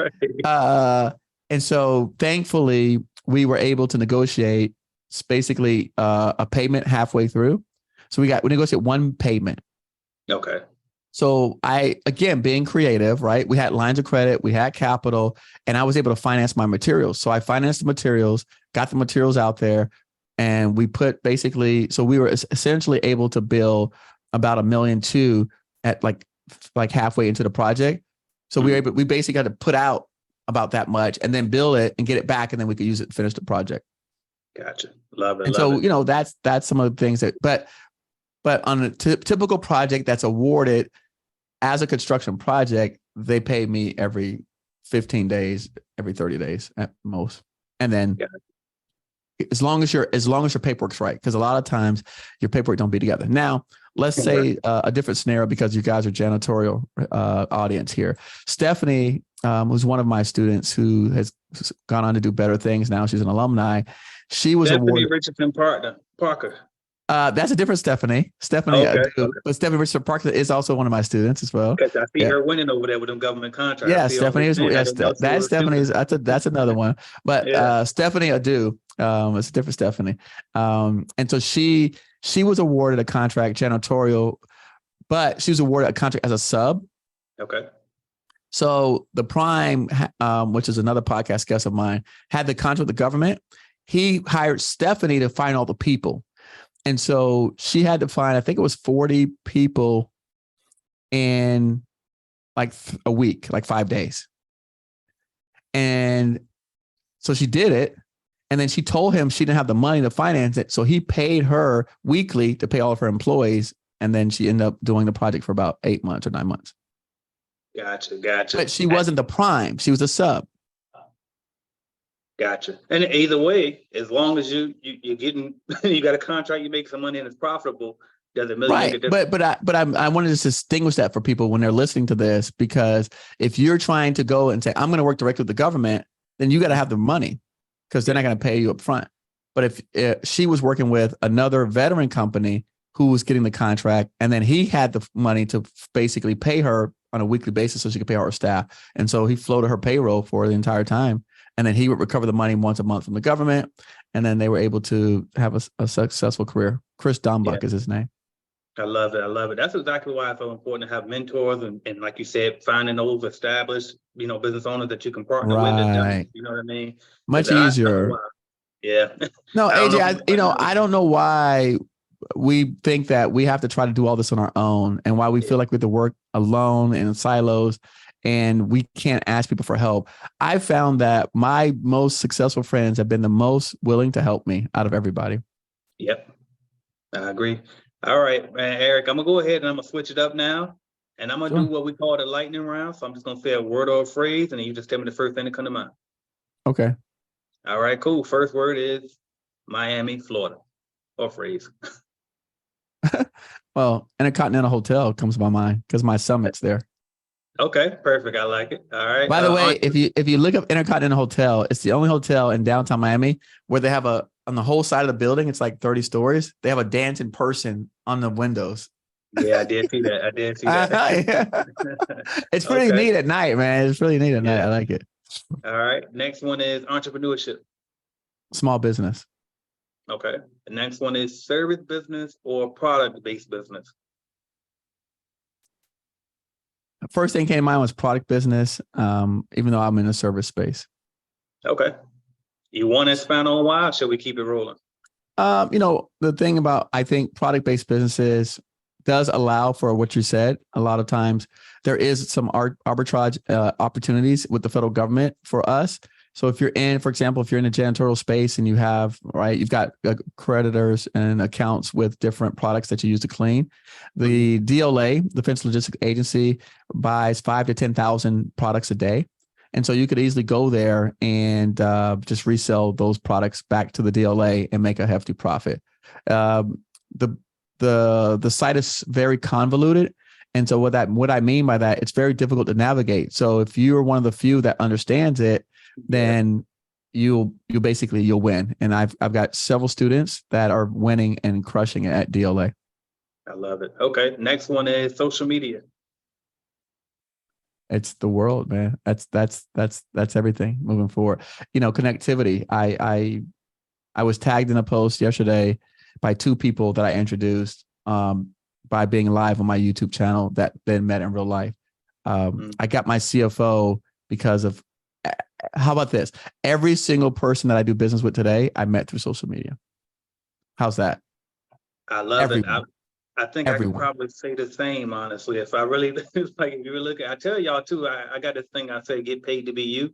And so thankfully, we were able to negotiate basically a payment halfway through. So we negotiated one payment. Okay. So again, being creative, right? We had lines of credit, we had capital, and I was able to finance my materials. So I financed the materials, got the materials out there, and we so we were essentially able to bill about $1.2 million at like halfway into the project. So we basically had to put out about that much and then bill it and get it back, and then we could use it to finish the project. Gotcha. Love it. And so, that's some of the things but on a typical project that's awarded, as a construction project, they pay me every 15 days, every 30 days at most. And then as long as your paperwork's right, because a lot of times your paperwork don't be together. Now, let's say a different scenario, because you guys are janitorial audience here. Stephanie, who's one of my students who has gone on to do better things. Now she's an alumni. She was Stephanie awarded. Richardson Parker. That's a different Stephanie. Stephanie, Okay, but Stephanie Richardson Parker is also one of my students as well. Because I see her winning over there with them government contracts. Yeah, Stephanie is. Yes, that's Stephanie's. That's another one. But Stephanie Adu it's a different Stephanie. And so she was awarded a contract janitorial, but she was awarded a contract as a sub. Okay. So the Prime, which is another podcast guest of mine, had the contract with the government. He hired Stephanie to find all the people. And so she had to find, I think it was 40 people in like a week, like 5 days. And so she did it. And then she told him she didn't have the money to finance it. So he paid her weekly to pay all of her employees. And then she ended up doing the project for about 8 months or 9 months. Gotcha. But she wasn't the prime. She was a sub. Gotcha. And either way, as long as you're getting, you got a contract, you make some money and it's profitable, doesn't really make a difference. But I wanted to distinguish that for people when they're listening to this, because if you're trying to go and say, I'm going to work directly with the government, then you got to have the money, because they're not going to pay you up front. But if she was working with another veteran company who was getting the contract, and then he had the money to basically pay her on a weekly basis so she could pay her staff. And so he floated her payroll for the entire time. And then he would recover the money once a month from the government. And then they were able to have a successful career. Chris Dombuck is his name. I love it. I love it. That's exactly why it's so important to have mentors and like you said, finding those established, business owners that you can partner with. And, you know what I mean? Much easier. No, AJ, I don't know why we think that we have to try to do all this on our own, and why we feel like we have to work alone in silos and we can't ask people for help. I found that my most successful friends have been the most willing to help me out of everybody. Yep, I agree. All right, man, Eric, I'm gonna go ahead and I'm gonna switch it up now, and I'm gonna do what we call the lightning round. So I'm just gonna say a word or a phrase, and then you just tell me the first thing that comes to mind. Okay. All right, cool. First word is Miami, Florida, or phrase. Well, Intercontinental Hotel comes to my mind because my summit's there. Okay, perfect. I like it. All right. By the way, if you look up Intercontinental Hotel, it's the only hotel in downtown Miami where they have on the whole side of the building, it's like 30 stories. They have a dancing person on the windows. Yeah, I did see that. It's pretty neat at night, man. It's really neat at night. I like it. All right. Next one is entrepreneurship. Small business. Okay. The next one is service business or product-based business. First thing came to mind was product business, even though I'm in a service space. Okay. You want to expand on why, or should we keep it rolling? The thing about, I think, product-based businesses does allow for what you said. A lot of times there is some arbitrage opportunities with the federal government for us. So if you're in, for example, if you're in the janitorial space and you've got creditors and accounts with different products that you use to clean, the DLA, Defense Logistics Agency, buys 5,000 to 10,000 products a day. And so you could easily go there and just resell those products back to the DLA and make a hefty profit. The site is very convoluted. And so what I mean by that, it's very difficult to navigate. So if you're one of the few that understands it, then you'll win. And I've got several students that are winning and crushing it at DLA. I love it. Okay. Next one is social media. It's the world, man. That's everything moving forward. Connectivity. I was tagged in a post yesterday by two people that I introduced by being live on my YouTube channel that then met in real life. I got my CFO because of, how about this? Every single person that I do business with today, I met through social media. How's that? I love it. I think Everyone. I could probably say the same, honestly. If I really, it's like, if you look at, I tell y'all too, I got this thing I say, get paid to be you.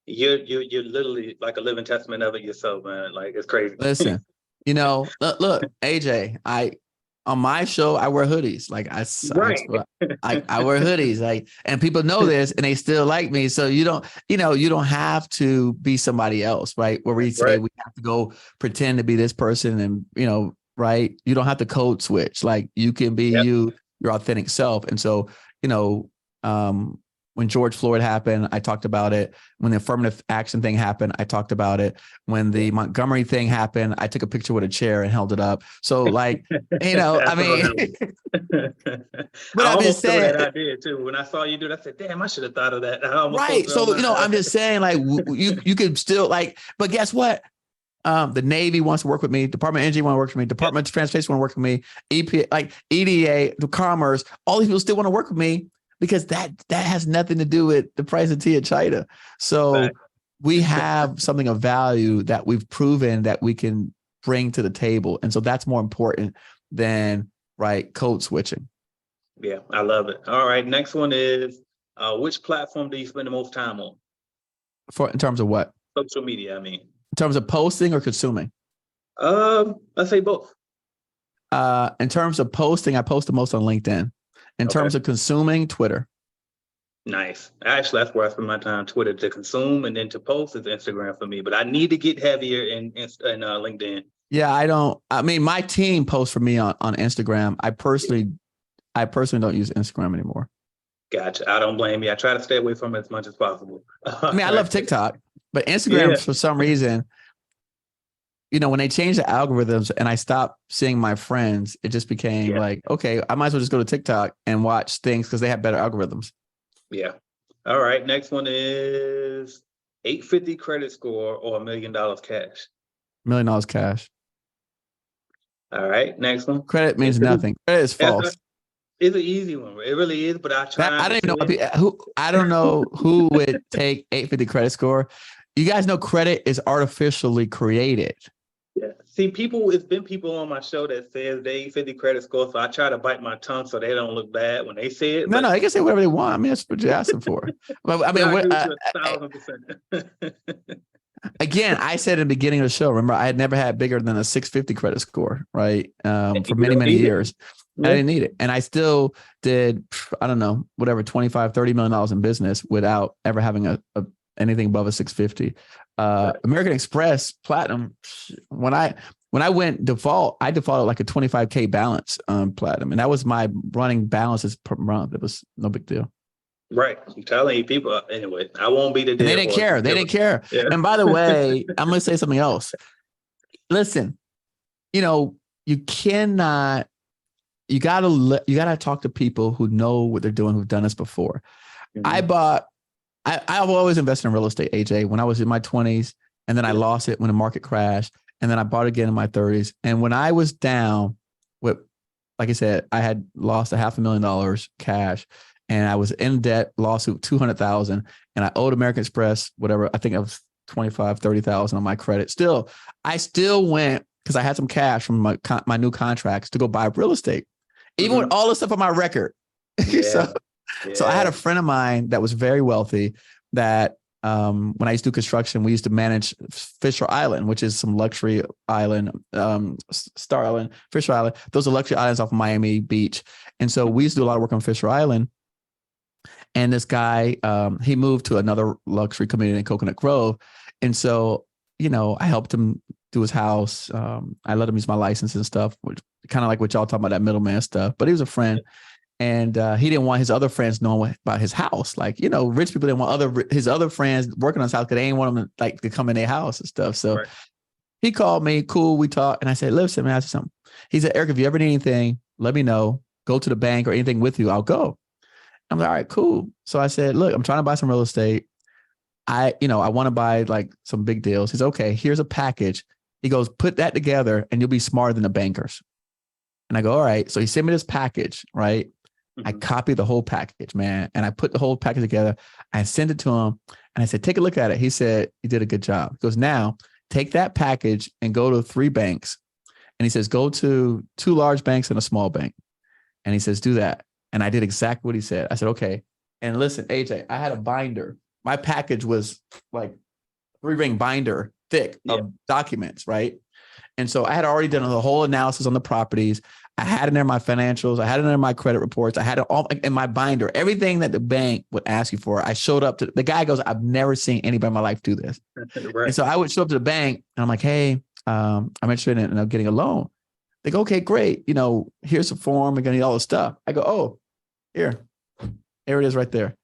You're literally like a living testament of it yourself, man. Like, it's crazy. Listen, look, AJ, on my show, I wear hoodies. Like Right. I wear hoodies. Like, and people know this, and they still like me. So you don't have to be somebody else, right? Where we say Right. we have to go pretend to be this person, and right? You don't have to code switch. Like you can be Yep. your authentic self. And so, when George Floyd happened, I talked about it. When the affirmative action thing happened, I talked about it. When the Montgomery thing happened, I took a picture with a chair and held it up. So like, I mean, but I I'm just almost threw saying, that idea too. When I saw you do it, I said, damn, I should have thought of that. I almost right. posted on So, my- I'm just saying like, you could still like, but guess what? The Navy wants to work with me. Department of Energy want to work with me. Department of Transportation want to work with me. EPA, like EDA, the Commerce, all these people still want to work with me because that has nothing to do with the price of tea in China. So Right. we have something of value that we've proven that we can bring to the table. And so that's more important than code switching. Yeah, I love it. All right, next one is which platform do you spend the most time on? In terms of what? Social media, I mean. In terms of posting or consuming? Let's say both. In terms of posting, I post the most on LinkedIn. In terms of consuming, Twitter. Nice. Actually, that's where I spend my time. Twitter to consume, and then to post is Instagram for me. But I need to get heavier in LinkedIn. Yeah, I mean, my team posts for me on Instagram. I personally don't use Instagram anymore. Gotcha. I don't blame you. I try to stay away from it as much as possible. I mean, I love TikTok, but Instagram for some reason, when they changed the algorithms and I stopped seeing my friends, it just became like, okay, I might as well just go to TikTok and watch things because they have better algorithms. Yeah. All right. Next one is 850 credit score or $1 million cash. $1 million cash. All right. Next one. Credit means nothing. Credit is false. It's an easy one. It really is, but I don't know who would take 850 credit score. You guys know credit is artificially created. Yeah. See, it's been people on my show that says they 850 credit score, so I try to bite my tongue so they don't look bad when they say it. No, they can say whatever they want. I mean, that's what you're asking for. But I mean, 1,000%. Again, I said in the beginning of the show, remember, I had never had bigger than a 650 credit score, right? For many years. I didn't need it. And I still did, I don't know, whatever, $25, $30 million in business without ever having anything above a 650. American Express Platinum, when I went default, I defaulted like a 25K balance on Platinum. And that was my running balances per month. It was no big deal. Right. I'm telling you, people, anyway, I won't be the They didn't care. They didn't care. Yeah. And by the way, I'm going to say something else. Listen, you cannot, you got to talk to people who know what they're doing, who've done this before. Mm-hmm. I've always invested in real estate, AJ, when I was in my 20s, and then I lost it when the market crashed. And then I bought it again in my 30s. And when I was down with, like I said, I had lost $500,000 cash. And I was in debt, lawsuit, $200,000, and I owed American Express, whatever. I think I was $25,000, $30,000 on my credit. I still went because I had some cash from my new contracts to go buy real estate, even with all the stuff on my record. Yeah. So I had a friend of mine that was very wealthy that when I used to do construction, we used to manage Fisher Island, which is some luxury island, Star Island, Fisher Island. Those are luxury islands off of Miami Beach. And so we used to do a lot of work on Fisher Island. And this guy, he moved to another luxury community in Coconut Grove. And so, I helped him do his house. I let him use my license and stuff, which kind of like what y'all talking about, that middleman stuff. But he was a friend. And he didn't want his other friends knowing about his house. Like, rich people didn't want his other friends working on his house because they didn't want him to come in their house and stuff. So he called me, cool, we talked. And I said, listen, man, I said something. He said, Eric, if you ever need anything, let me know. Go to the bank or anything with you, I'll go. I'm like, all right, cool. So I said, look, I'm trying to buy some real estate. I want to buy like some big deals. He's okay. Here's a package. He goes, put that together and you'll be smarter than the bankers. And I go, all right. So he sent me this package, right? I copied the whole package, man. And I put the whole package together. I sent it to him and I said, take a look at it. He said, you did a good job. He goes, now take that package and go to 3 banks. And he says, go to 2 large banks and a small bank. And he says, do that. And I did exactly what he said. I said, okay. And listen, AJ, I had a binder. My package was like 3-ring binder thick of documents, right? And so I had already done the whole analysis on the properties. I had in there my financials. I had in there my credit reports. I had it all in my binder. Everything that the bank would ask you for. I showed up to the guy goes, I've never seen anybody in my life do this. Right. And so I would show up to the bank and I'm like, hey, I'm interested in getting a loan. They go, okay, great. Here's a form. We're going to need all this stuff. I go, oh, here it is right there.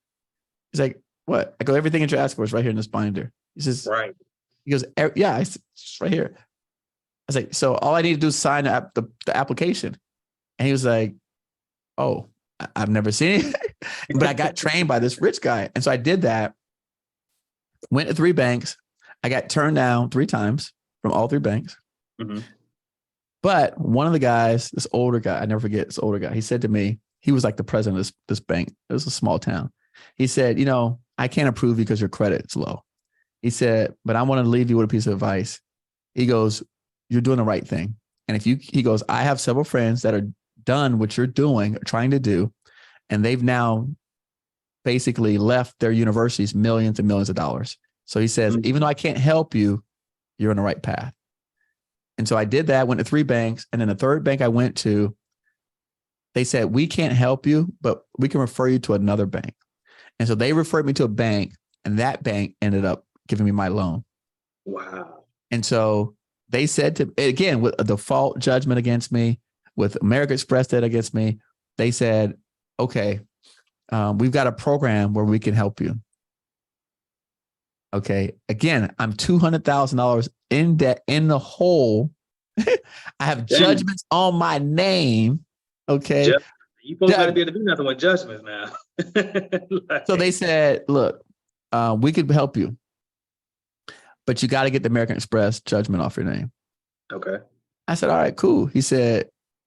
He's like, what? I go, everything that you're asking for is right here in this binder. He says, right. He goes, yeah, it's right here. I was like, so all I need to do is sign the application. And he was like, oh, I've never seen it, but I got trained by this rich guy. And so I did that, went to 3 banks. I got turned down 3 times from all 3 banks. Mm-hmm. But one of the guys, this older guy, I never forget this older guy, he said to me, he was like the president of this bank. It was a small town. He said, I can't approve you because your credit's low. He said, but I want to leave you with a piece of advice. He goes, you're doing the right thing. And he goes, I have several friends that are done what you're doing, or trying to do, and they've now basically left their universities millions and millions of dollars. So he says, even though I can't help you, you're on the right path. And so I did that, went to 3 banks. And then the 3rd bank I went to, they said, we can't help you, but we can refer you to another bank. And so they referred me to a bank, and that bank ended up giving me my loan. Wow. And so they said to, again, with a default judgment against me, with American Express debt against me, they said, okay, we've got a program where we can help you. Okay. Again, I'm $200,000 in debt, in the hole. I have judgments on my name. Okay. You folks got to be able to do nothing with judgments now. So they said, look, we could help you, but you got to get the American Express judgment off your name. Okay. I said, all right, cool.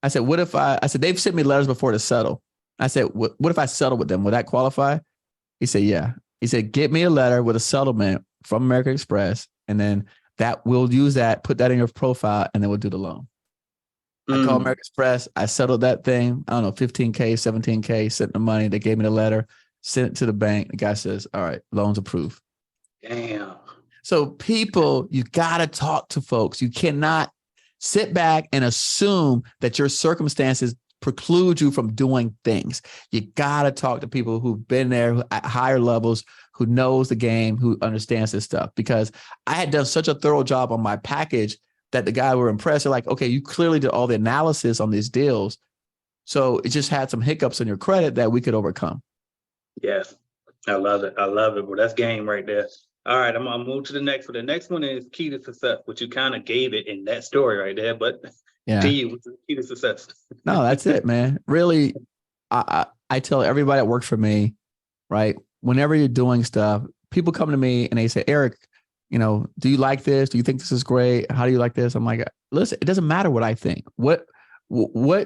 I said, what if I said, they've sent me letters before to settle. I said, what if I settle with them? Would that qualify? He said, yeah. He said, get me a letter with a settlement from American Express. And then we'll use that, put that in your profile, and then we'll do the loan. I called American Express. I settled that thing. I don't know, $15K, $17K, sent the money. They gave me the letter, sent it to the bank. The guy says, all right, loan's approved. Damn. So people, you got to talk to folks. You cannot sit back and assume that your circumstances preclude you from doing things. You got to talk to people who've been there at higher levels, who knows the game, who understands this stuff. Because I had done such a thorough job on my package that the guy were impressed. They're like, okay, you clearly did all the analysis on these deals. So it just had some hiccups in your credit that we could overcome. Yes. I love it. Well, that's game right there. All right, I'm gonna move to the next one. The next one is key to success, which you kind of gave it in that story right there. But to you, what's the key to success? No, that's it, man. Really, I tell everybody that works for me, right? Whenever you're doing stuff, people come to me and they say, Eric, do you like this? Do you think this is great? How do you like this? I'm like, listen, it doesn't matter what I think. What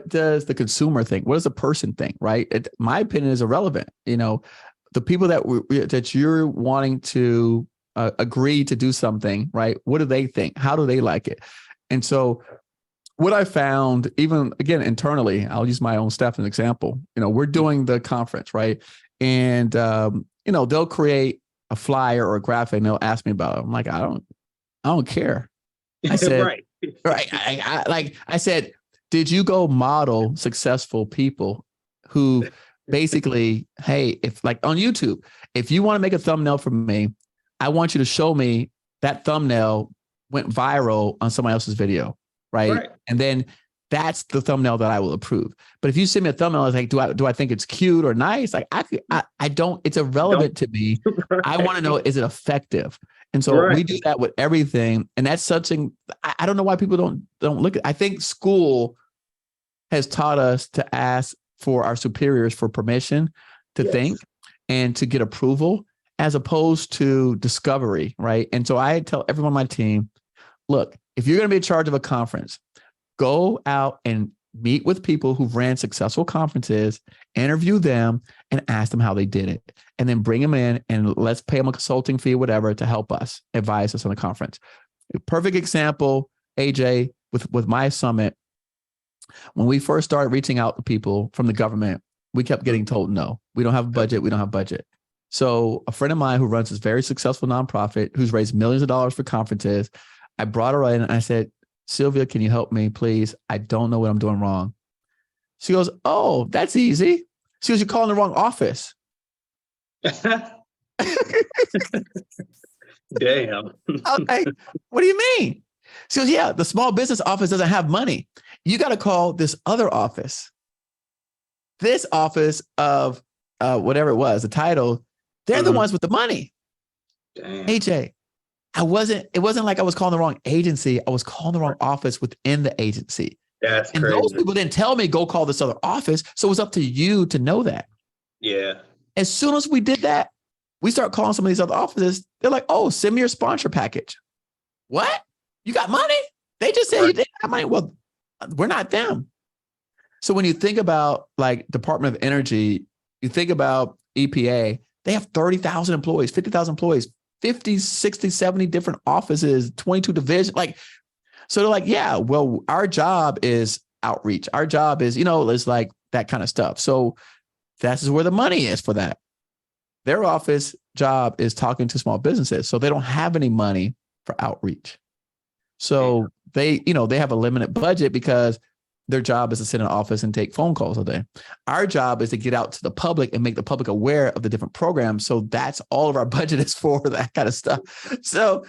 does the consumer think? What does the person think, right? My opinion is irrelevant. The people that you're wanting to agree to do something, right? What do they think? How do they like it? And so what I found, even again, internally, I'll use my own staff as an example. We're doing the conference, right? And, they'll create a flyer or a graphic and they'll ask me about it. I'm like, I don't care. I said, right. I said, did you go model successful people who basically, hey, if like on YouTube, if you want to make a thumbnail for me, I want you to show me that thumbnail went viral on somebody else's video, right? And then that's the thumbnail that I will approve. But if you send me a thumbnail, it's like, do I think it's cute or nice? Like I don't, it's irrelevant to me. Right. I want to know, is it effective? And so we do that with everything. And that's something, I don't know why people don't look at. I think school has taught us to ask for our superiors for permission to think and to get approval, as opposed to discovery, right? And so I tell everyone on my team, look, if you're going to be in charge of a conference, go out and meet with people who've ran successful conferences, interview them, and ask them how they did it. And then bring them in and let's pay them a consulting fee, whatever, to help us, advise us on the conference. A perfect example, AJ, with my summit, when we first started reaching out to people from the government, we kept getting told, no, we don't have a budget. We don't have budget. So a friend of mine who runs this very successful nonprofit, who's raised millions of dollars for conferences, I brought her in and I said, Sylvia, can you help me, please? I don't know what I'm doing wrong. She goes, oh, that's easy. She goes, you're calling the wrong office. Damn. Okay, what do you mean? She goes, yeah, the small business office doesn't have money. You got to call this other office. This office of whatever it was, the title, they're the ones with the money. Damn. AJ, it wasn't like I was calling the wrong agency. I was calling the wrong office within the agency. That's and crazy. Those people didn't tell me go call this other office. So it was up to you to know that. Yeah. As soon as we did that, we start calling some of these other offices. They're like, oh, send me your sponsor package. What? You got money? They just said you didn't have money. Well, we're not them. So when you think about like Department of Energy, you think about EPA, they have 30,000 employees, 50,000 employees, 50, 60, 70 different offices, 22 divisions. Like, so they're like, yeah, well, our job is outreach. Our job is, it's like that kind of stuff. So that's where the money is for that. Their office job is talking to small businesses. So they don't have any money for outreach. So they have a limited budget because their job is to sit in an office and take phone calls all day. Our job is to get out to the public and make the public aware of the different programs. So that's all of our budget is for, that kind of stuff. So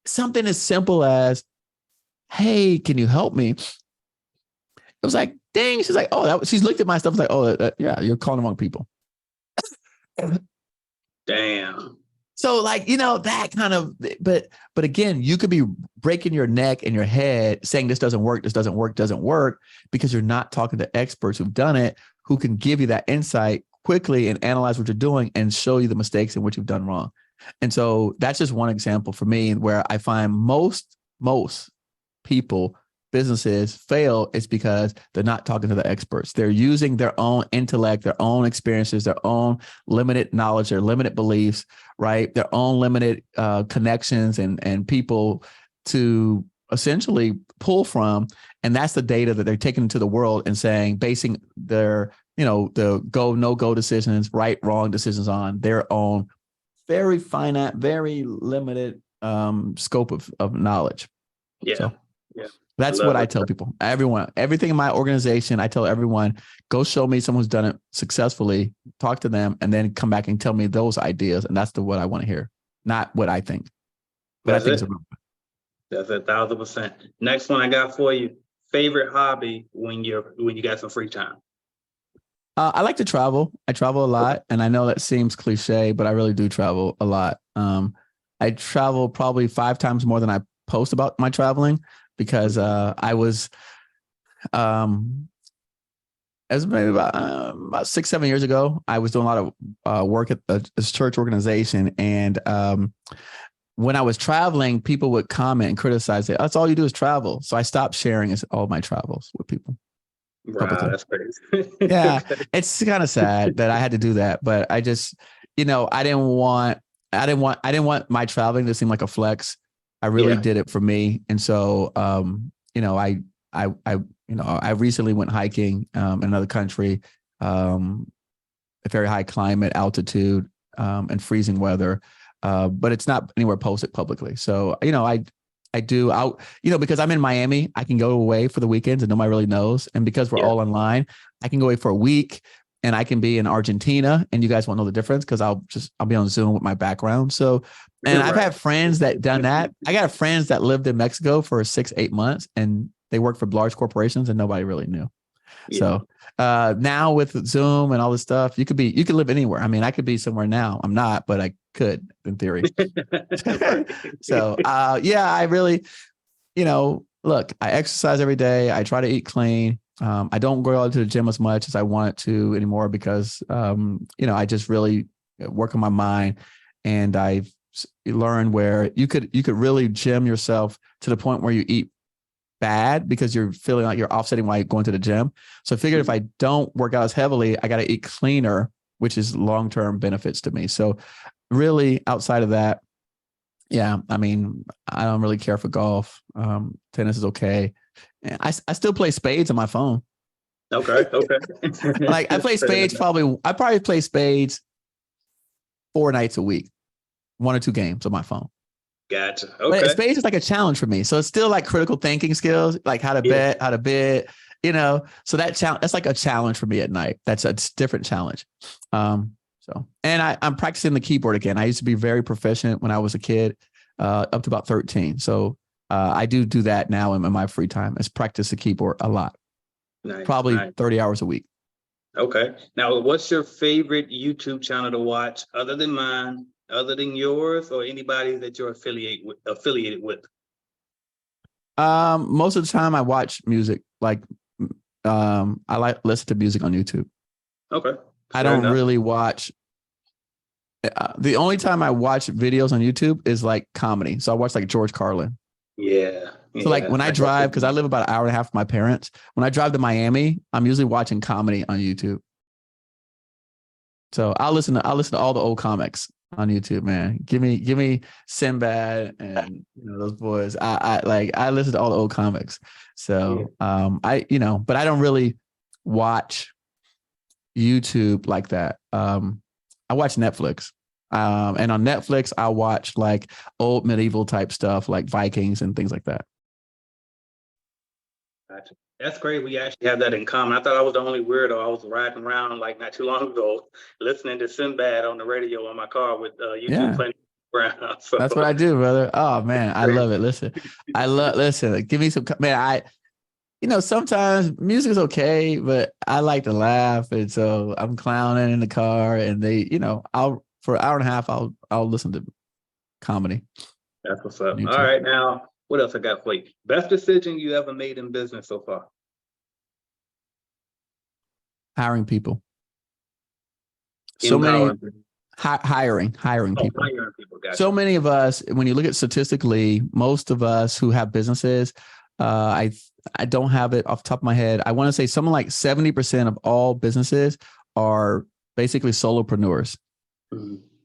something as simple as, hey, can you help me? It was like, dang. She's like, oh, she's looked at my stuff. Like, oh, yeah, you're calling the wrong people. Damn. So like, that kind of, but again, you could be breaking your neck and your head saying this doesn't work because you're not talking to experts who've done it, who can give you that insight quickly and analyze what you're doing and show you the mistakes in which you've done wrong. And so that's just one example for me where I find most people, businesses fail is because they're not talking to the experts. They're using their own intellect, their own experiences, their own limited knowledge, their limited beliefs, right? Their own limited connections and people to essentially pull from. And that's the data that they're taking into the world and saying, basing their, the go, no go decisions, right, wrong decisions on their own very finite, very limited scope of knowledge. Yeah. So, yeah. That's what I tell people. Everything in my organization, I tell everyone, go show me someone who's done it successfully, talk to them, and then come back and tell me those ideas. And that's what I want to hear, not what I think. That's 1,000%. Next one I got for you. Favorite hobby when you got some free time? I like to travel. I travel a lot, and I know that seems cliche, but I really do travel a lot. I travel probably 5 times more than I post about my traveling. Because I was, as maybe about 6-7 years ago, I was doing a lot of work at a church organization. And when I was traveling, people would comment and criticize, that's all you do is travel. So I stopped sharing all my travels with people. Wow, that's crazy. Yeah, it's kind of sad that I had to do that. But I just, I didn't want my traveling to seem like a flex. I really did it for me. And so, I recently went hiking in another country, a very high climate, altitude, and freezing weather. But it's not anywhere posted publicly. So, I do out, because I'm in Miami, I can go away for the weekends and nobody really knows. And because we're all online, I can go away for a week and I can be in Argentina and you guys won't know the difference because I'll be on Zoom with my background. So, and I've had friends that done that. I got friends that lived in Mexico for 6-8 months and they worked for large corporations and nobody really knew. Yeah. So now with Zoom and all this stuff, you could live anywhere. I mean, I could be somewhere now. I'm not, but I could in theory. So I really, look, I exercise every day. I try to eat clean. I don't go out to the gym as much as I wanted to anymore because, I just really work on my mind and I've learned where you could really gym yourself to the point where you eat bad because you're feeling like you're offsetting while you're going to the gym. So I figured if I don't work out as heavily, I got to eat cleaner, which is long-term benefits to me. So really outside of that, I mean, I don't really care for golf. Tennis is okay. I still play spades on my phone. Okay. Like I probably play spades 4 nights a week, 1 or 2 games on my phone. Gotcha. Okay. But spades is like a challenge for me. So it's still like critical thinking skills, like how to bet, how to bid. So that's like a challenge for me at night. That's a different challenge. And I'm practicing the keyboard again. I used to be very proficient when I was a kid, up to about 13. So I do that now in my free time, is practice the keyboard a lot, probably 30 hours a week. Okay. Now, what's your favorite YouTube channel to watch other than mine, other than yours, or anybody that you're affiliated with? Most of the time I watch music. Like, I like listen to music on YouTube. Okay. I don't really watch. The only time I watch videos on YouTube is like comedy. So I watch like George Carlin. Yeah. So like when I drive, because I live about an hour and a half with my parents, when I drive to Miami, I'm usually watching comedy on YouTube. So I'll listen to all the old comics on YouTube, man. Give me Sinbad and those boys. I listen to all the old comics. So but I don't really watch YouTube like that. I watch Netflix. And on Netflix, I watch like old medieval type stuff like Vikings and things like that. Gotcha. That's great. We actually have that in common. I thought I was the only weirdo. I was riding around like not too long ago, listening to Sinbad on the radio in my car with YouTube playing around. So that's what I do, brother. Oh man, I love it. Listen, give me some, man. Sometimes music is okay, but I like to laugh. And so I'm clowning in the car and for an hour and a half, I'll listen to comedy. That's what's up. All right. Now, what else I got for you? Best decision you ever made in business so far? Hiring people. Hiring people. Hiring people. Gotcha. So many of us, when you look at statistically, most of us who have businesses, I don't have it off the top of my head. I want to say something like 70% of all businesses are basically solopreneurs,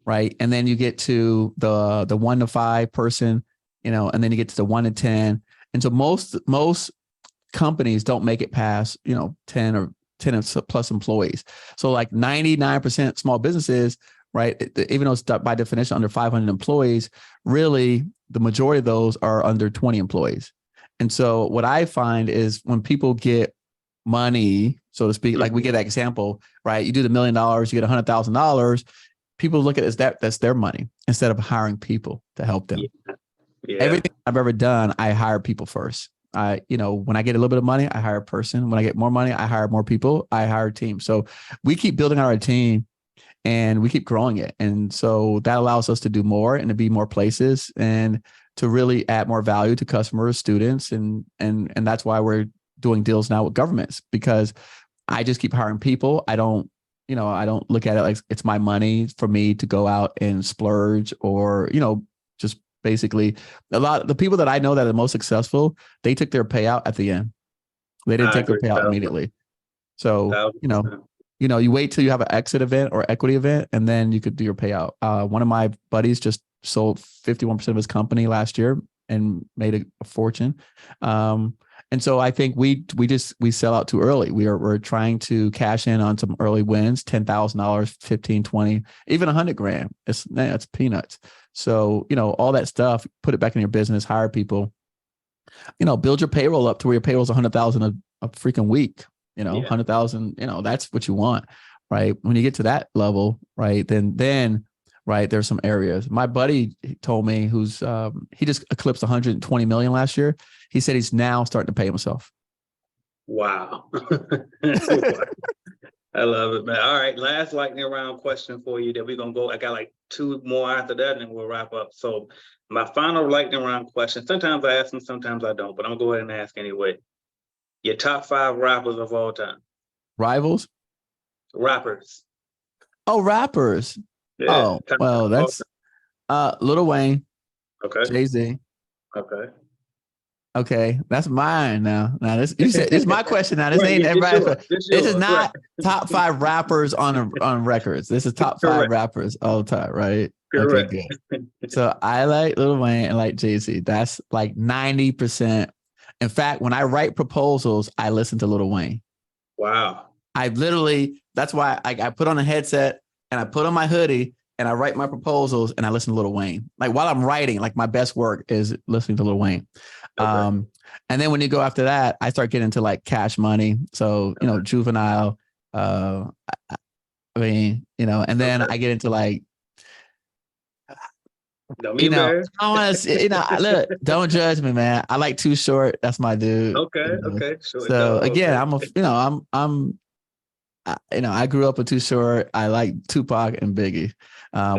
right? And then you get to the 1 to 5 person, and then you get to the 1 to 10. And so most companies don't make it past, 10 or plus employees. So like 99% small businesses, right? Even though it's by definition under 500 employees, really the majority of those are under 20 employees. And so what I find is when people get money, so to speak, like we get that example, right? You do the $1 million, you get $100,000. People look at it as that's their money instead of hiring people to help them. Yeah. Everything I've ever done, I hire people first. When I get a little bit of money, I hire a person. When I get more money, I hire more people. I hire a team. So we keep building our team and we keep growing it. And so that allows us to do more and to be more places and to really add more value to customers, students. And that's why we're doing deals now with governments, because I just keep hiring people. I don't look at it like it's my money for me to go out and splurge or, just basically a lot of the people that I know that are the most successful, they took their payout at the end. They didn't take their payout immediately. So, you wait till you have an exit event or equity event, and then you could do your payout. One of my buddies just sold 51% of his company last year and made a fortune. And so I think we sell out too early. We're trying to cash in on some early wins, $10,000, 15, 20, even $100,000. It's peanuts. So, all that stuff, put it back in your business, hire people, build your payroll up to where your payroll is 100,000 a freaking week, 100,000, that's what you want, right? When you get to that level, right, then right, there's some areas. My buddy told me he just eclipsed 120 million last year. He said he's now starting to pay himself. Wow. I love it, man. All right, last lightning round question for you that we're going to go. I got like 2 more after that and then we'll wrap up. So my final lightning round question, sometimes I ask them, sometimes I don't, but I'm going to go ahead and ask anyway. Your top 5 rappers of all time. Rivals? Rappers. Oh, rappers. Yeah, oh, well, that's Lil Wayne. Okay. Jay-Z. Okay, that's mine now. Now this is my question. Now this ain't everybody. This is not top 5 rappers on records. This is top 5 rappers all the time, right? Correct. Okay, good. So I like Lil Wayne and like Jay-Z. That's like 90%. In fact, when I write proposals, I listen to Lil Wayne. Wow. That's why I put on a headset and I put on my hoodie and I write my proposals and I listen to Lil Wayne. Like while I'm writing, like my best work is listening to Lil Wayne. Okay. And then when you go after that, I start getting into like Cash Money. So, Juvenile, I mean, and then I get into like, Don't be embarrassed. I want to, look, don't judge me, man. I like Too Short. That's my dude. Okay, okay. So again, I grew up with Too Short. I like Tupac and Biggie,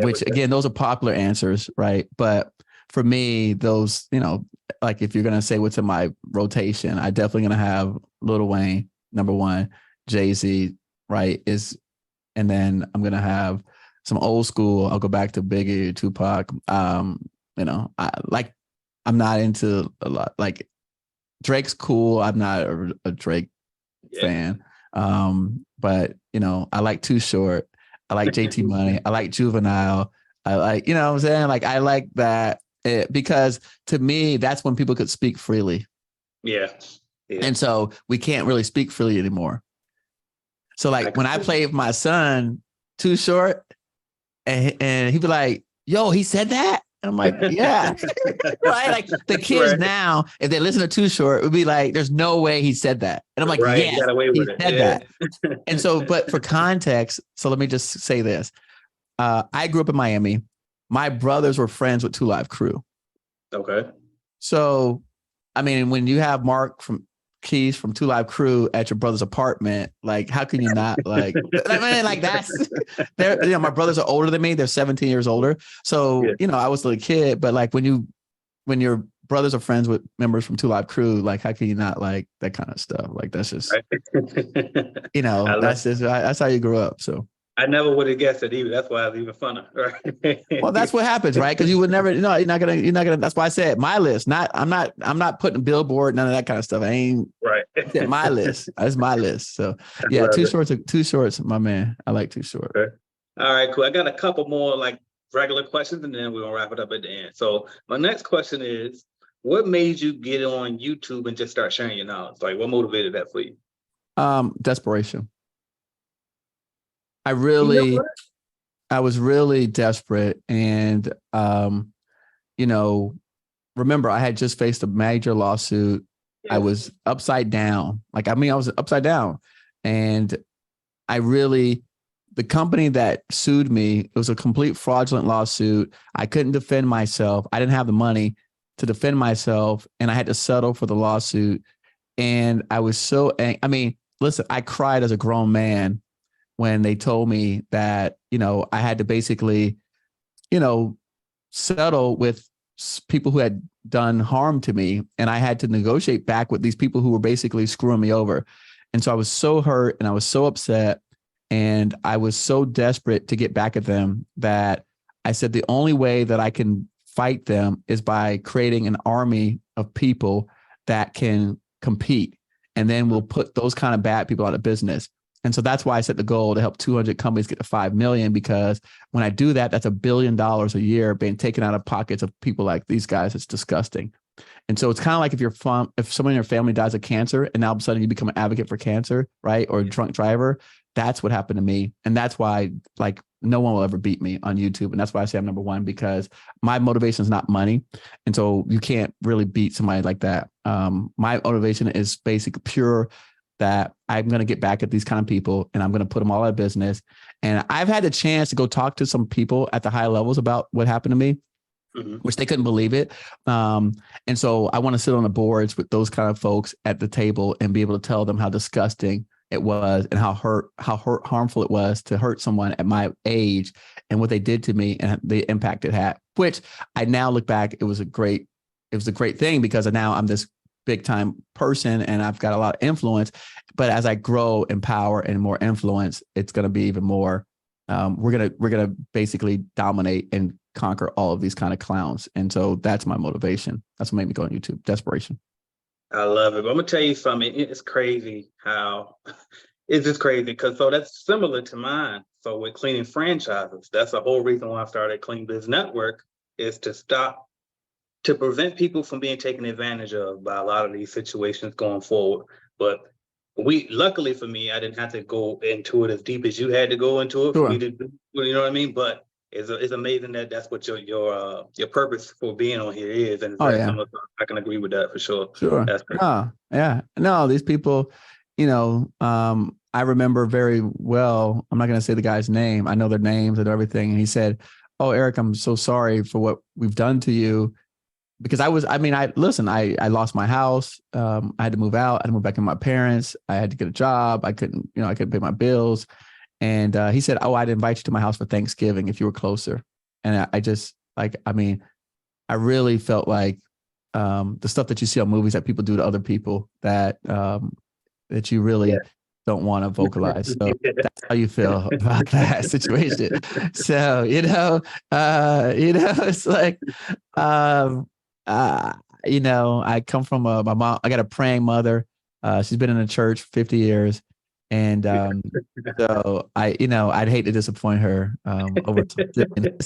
which again, those are popular answers, right? But for me, those, like if you're gonna say what's in my rotation, I definitely gonna have Lil Wayne, number one, Jay-Z, right? And then I'm gonna have some old school. I'll go back to Biggie, Tupac. I'm not into a lot. Like Drake's cool. I'm not a Drake fan. But I like Too Short. I like JT Money. I like Juvenile. I like, what I'm saying? Like, I like that because to me, that's when people could speak freely. Yeah. And so we can't really speak freely anymore. So like when I play with my son, Too Short, and he'd be like, yo, he said that? And I'm like, yeah. Right? Like the kids now, if they listen to Too Short, it would be like, there's no way he said that. And I'm like, right, yes, got away with he said that. And so, but for context, so let me just say this. I grew up in Miami. My brothers were friends with 2 Live Crew. Okay. So, I mean, when you have Mark from Keys from 2 Live Crew at your brother's apartment, like, how can you not like, I mean, like that's, my brothers are older than me. They're 17 years older. So, I was a little kid, but like when your brothers are friends with members from 2 Live Crew, like, how can you not like that kind of stuff? Like, that's just, that's how you grew up. So I never would have guessed it either. That's why it's even funner. Right? Well, that's what happens, right? Because you would never, you're not gonna. That's why I said my list. I'm not putting Billboard, none of that kind of stuff. I ain't right. My list. That's my list. So yeah, Too Short's my man. I like Too Short. Okay. All right, cool. I got a couple more like regular questions, and then we're gonna wrap it up at the end. So my next question is, what made you get on YouTube and just start sharing your knowledge? Like, what motivated that for you? Desperation. I was really desperate. And, remember I had just faced a major lawsuit. I was upside down. I was upside down. And the company that sued me, it was a complete fraudulent lawsuit. I couldn't defend myself. I didn't have the money to defend myself. And I had to settle for the lawsuit. And I was listen, I cried as a grown man when they told me that, I had to basically, settle with people who had done harm to me. And I had to negotiate back with these people who were basically screwing me over. And so I was so hurt and I was so upset and I was so desperate to get back at them that I said, the only way that I can fight them is by creating an army of people that can compete. And then we'll put those kind of bad people out of business. And so that's why I set the goal to help 200 companies get to 5 million, because when I do that, that's $1 billion a year being taken out of pockets of people like these guys. It's disgusting. And so it's kind of like if someone in your family dies of cancer and now all of a sudden you become an advocate for cancer, right? Or a drunk driver. That's what happened to me. And that's why no one will ever beat me on YouTube. And that's why I say I'm number one, because my motivation is not money. And so you can't really beat somebody like that. My motivation is basically pure, that I'm going to get back at these kind of people and I'm going to put them all out of business. And I've had the chance to go talk to some people at the high levels about what happened to me, which they couldn't believe it. And so I want to sit on the boards with those kind of folks at the table and be able to tell them how disgusting it was and how harmful it was to hurt someone at my age and what they did to me and the impact it had, which I now look back, it was a great thing, because now I'm this big time person and I've got a lot of influence. But as I grow in power and more influence, it's going to be even more. We're gonna basically dominate and conquer all of these kind of clowns. And so that's my motivation. That's what made me go on YouTube. Desperation. I love it. But I'm gonna tell you something. It's crazy how it's just crazy, because so that's similar to mine. So with cleaning franchises, that's the whole reason why I started Clean Biz Network, is to prevent people from being taken advantage of by a lot of these situations going forward. But luckily for me, I didn't have to go into it as deep as you had to go into it. Sure. For me to do, you know what I mean? But it's amazing that that's what your purpose for being on here is, and it's Oh very yeah. similar. I can agree with that for sure. Sure. That's great. Yeah. No, these people, I remember very well. I'm not going to say the guy's name. I know their names and everything. And he said, "Oh, Eric, I'm so sorry for what we've done to you." Because I lost my house. I had to move out. I had to move back in with my parents. I had to get a job. I couldn't pay my bills. And he said, "Oh, I'd invite you to my house for Thanksgiving if you were closer." And I just I really felt like the stuff that you see on movies that people do to other people that you really don't want to vocalize. So that's how you feel about that situation. So, it's like, I come from my mom. I got a praying mother. She's been in the church for 50 years. And so I'd hate to disappoint her over something.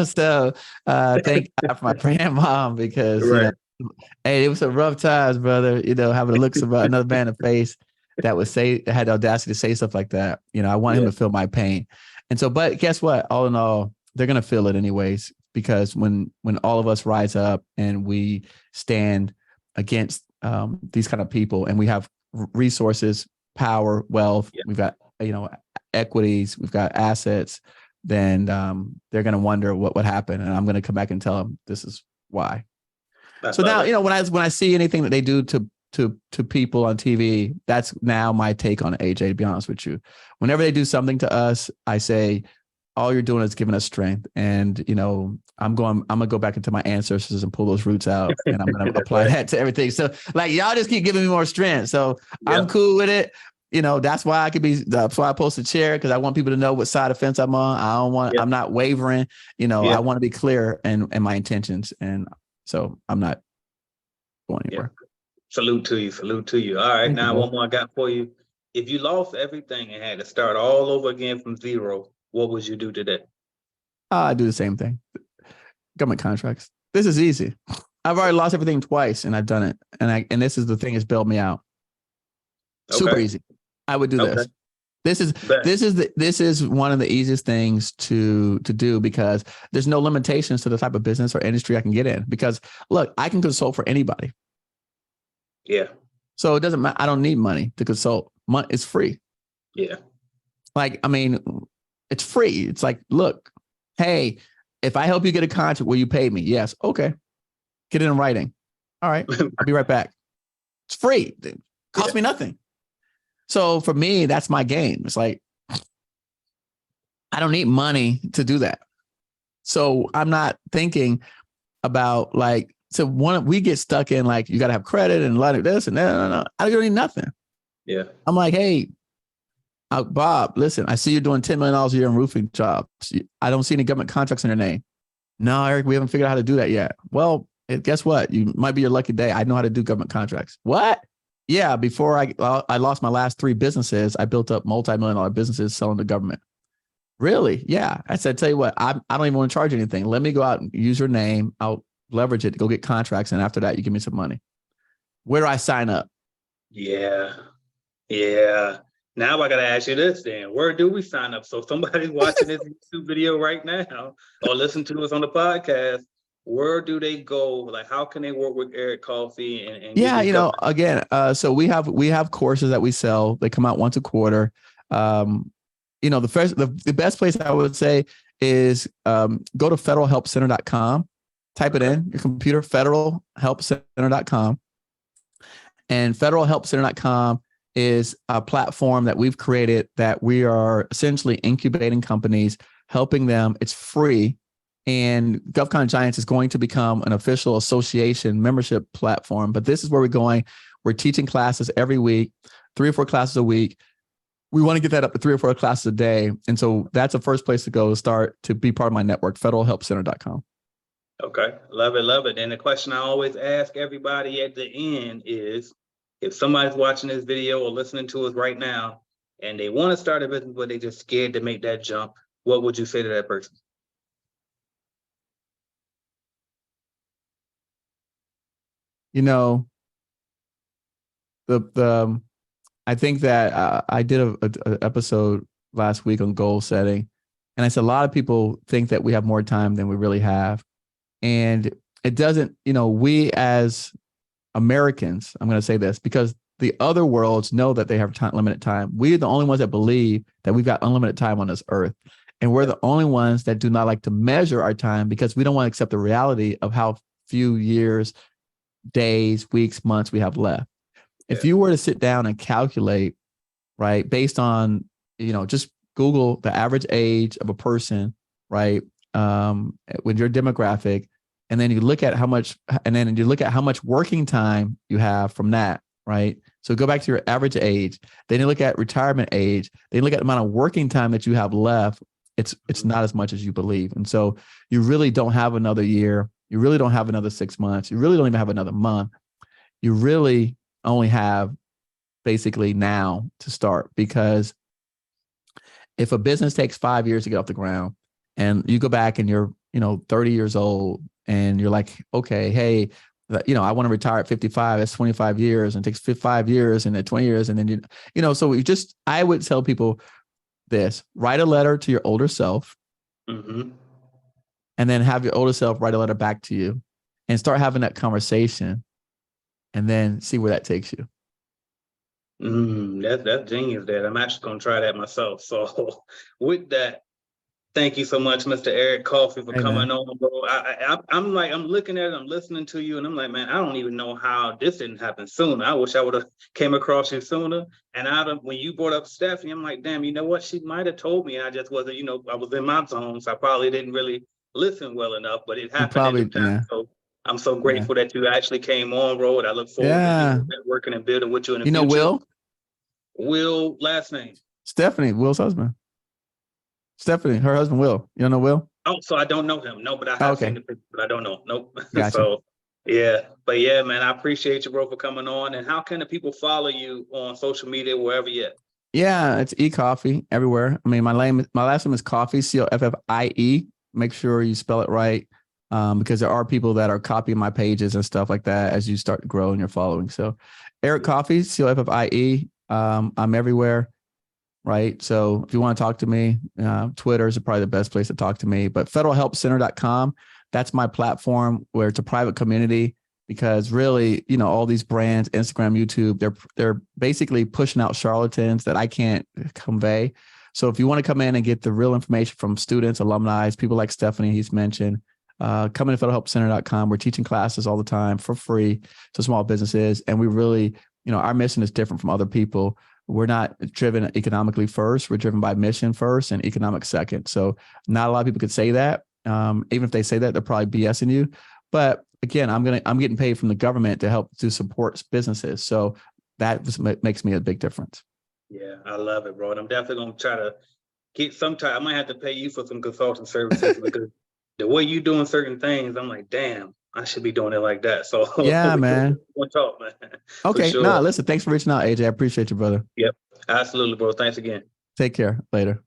So thank God for my praying mom, because Right. hey, it was some rough times, brother. Having to look another man in the face that had the audacity to say stuff like that. I want him to feel my pain. And so, but guess what? All in all, they're gonna feel it anyways, because when all of us rise up and we stand against these kind of people, and we have resources, power, wealth, we've got equities, we've got assets, then they're going to wonder what would happen, and I'm going to come back and tell them this is why. So now when I see anything that they do to people on TV, that's now my take on AJ, to be honest with you. Whenever they do something to us, I say, all you're doing is giving us strength. And I'm gonna go back into my ancestors and pull those roots out, and I'm gonna apply that to everything. So y'all just keep giving me more strength. So I'm cool with it. That's why that's why I post a chair, because I want people to know what side of the fence I'm on. I'm not wavering. I want to be clear in my intentions. And so I'm not going anywhere. Salute to you. All right. Thank now you, one more I got for you. If you lost everything and had to start all over again from zero, what would you do today? I do the same thing. Government contracts. This is easy. I've already lost everything twice, and I've done it. And this is the thing that's bailed me out. Super easy. I would do this. This is one of the easiest things to do, because there's no limitations to the type of business or industry I can get in. Because look, I can consult for anybody. Yeah. So it doesn't matter. I don't need money to consult. It's free. Yeah. It's free. It's like, look, hey, if I help you get a contract, will you pay me? Yes. Okay. Get it in writing. All right. I'll be right back. It's free. It costs me nothing. So for me, that's my game. It's like, I don't need money to do that. So I'm not thinking about we get stuck in you got to have credit and a lot of this and no. I don't need nothing. Yeah. I'm like, hey, Bob, listen, I see you're doing $10 million a year in roofing jobs. I don't see any government contracts in your name. No, Eric, we haven't figured out how to do that yet. Well, guess what? You might be your lucky day. I know how to do government contracts. What? Yeah. Before I lost my last 3 businesses, I built up multi-million-dollar businesses selling to government. Really? Yeah. I said, tell you what, I don't even want to charge anything. Let me go out and use your name. I'll leverage it to go get contracts. And after that, you give me some money. Where do I sign up? Yeah. Now I got to ask you this then. Where do we sign up? So somebody's watching this YouTube video right now or listen to us on the podcast. Where do they go? How can they work with Eric Coffey? Again, so we have courses that we sell. They come out once a quarter. The best place I would say is go to federalhelpcenter.com. Type it in your computer, federalhelpcenter.com. And federalhelpcenter.com is a platform that we've created that we are essentially incubating companies, helping them. It's free. And GovCon Giants is going to become an official association membership platform. But this is where we're going. We're teaching classes every week, 3 or 4 classes a week. We want to get that up to 3 or 4 classes a day. And so that's the first place to go to start to be part of my network, federalhelpcenter.com. Okay. Love it. And the question I always ask everybody at the end is, if somebody's watching this video or listening to us right now and they want to start a business, but they just scared to make that jump, what would you say to that person? I think that I did an episode last week on goal setting, And I said, a lot of people think that we have more time than we really have. And it doesn't, we as Americans, I'm going to say this because the other worlds know that they have limited time. We're the only ones that believe that we've got unlimited time on this earth. And we're the only ones that do not like to measure our time because we don't want to accept the reality of how few years, days, weeks, months we have left. If you were to sit down and calculate, right, based on, just Google the average age of a person, right, with your demographic, and then you look at how much working time you have from that, right? So go back to your average age, then you look at retirement age, then you look at the amount of working time that you have left. It's not as much as you believe. And so you really don't have another year. You really don't have another 6 months. You really don't even have another month. You really only have basically now to start, because if a business takes 5 years to get off the ground and you go back and you're, 30 years old and you're like, okay, hey, I want to retire at 55, that's 25 years, and it takes 5 years and then 20 years. And then, so I would tell people this: write a letter to your older self, Mm-hmm. and then have your older self write a letter back to you and start having that conversation, and then see where that takes you. That's genius, Dad. I'm actually going to try that myself. So with that, thank you so much, Mr. Eric Coffey, for coming on, bro. I'm looking at it, I'm listening to you, and I'm like, man, I don't even know how this didn't happen sooner. I wish I would have came across you sooner. And when you brought up Stephanie, I'm like, damn, you know what? She might have told me, and I just wasn't, I was in my zone, so I probably didn't really listen well enough, but it happened at the time. So I'm so grateful that you actually came on, bro, and I look forward to networking and building with you in the future. Will, last name? Stephanie, Will's husband. Stephanie, her husband, Will. You don't know Will? Oh, so I don't know him. No, but I have seen the picture, but I don't know. Nope. Gotcha. So, yeah. But yeah, man, I appreciate you, bro, for coming on. And how can the people follow you on social media, wherever you're at? Yeah, it's eCoffee everywhere. I mean, my last name is Coffey, Coffie. Make sure you spell it right, because there are people that are copying my pages and stuff like that as you start to grow in your following. So Eric Coffey, Coffie. I'm everywhere. Right. So if you want to talk to me, Twitter is probably the best place to talk to me. But federalhelpcenter.com, that's my platform where it's a private community, because really, all these brands, Instagram, YouTube, they're basically pushing out charlatans that I can't convey. So if you want to come in and get the real information from students, alumni, people like Stephanie he's mentioned, come into federalhelpcenter.com. We're teaching classes all the time for free to small businesses. And we really, our mission is different from other people. We're not driven economically first. We're driven by mission first and economic second. So not a lot of people could say that. Even if they say that, they're probably BSing you. But again, I'm getting paid from the government to help to support businesses. So that makes me a big difference. Yeah, I love it, bro. And I'm definitely going to try to get I might have to pay you for some consulting services because the way you doing certain things, I'm like, damn, I should be doing it like that. So yeah, man. We'll talk, man. Okay. Sure. Listen, thanks for reaching out, AJ. I appreciate you, brother. Yep. Absolutely, bro. Thanks again. Take care. Later.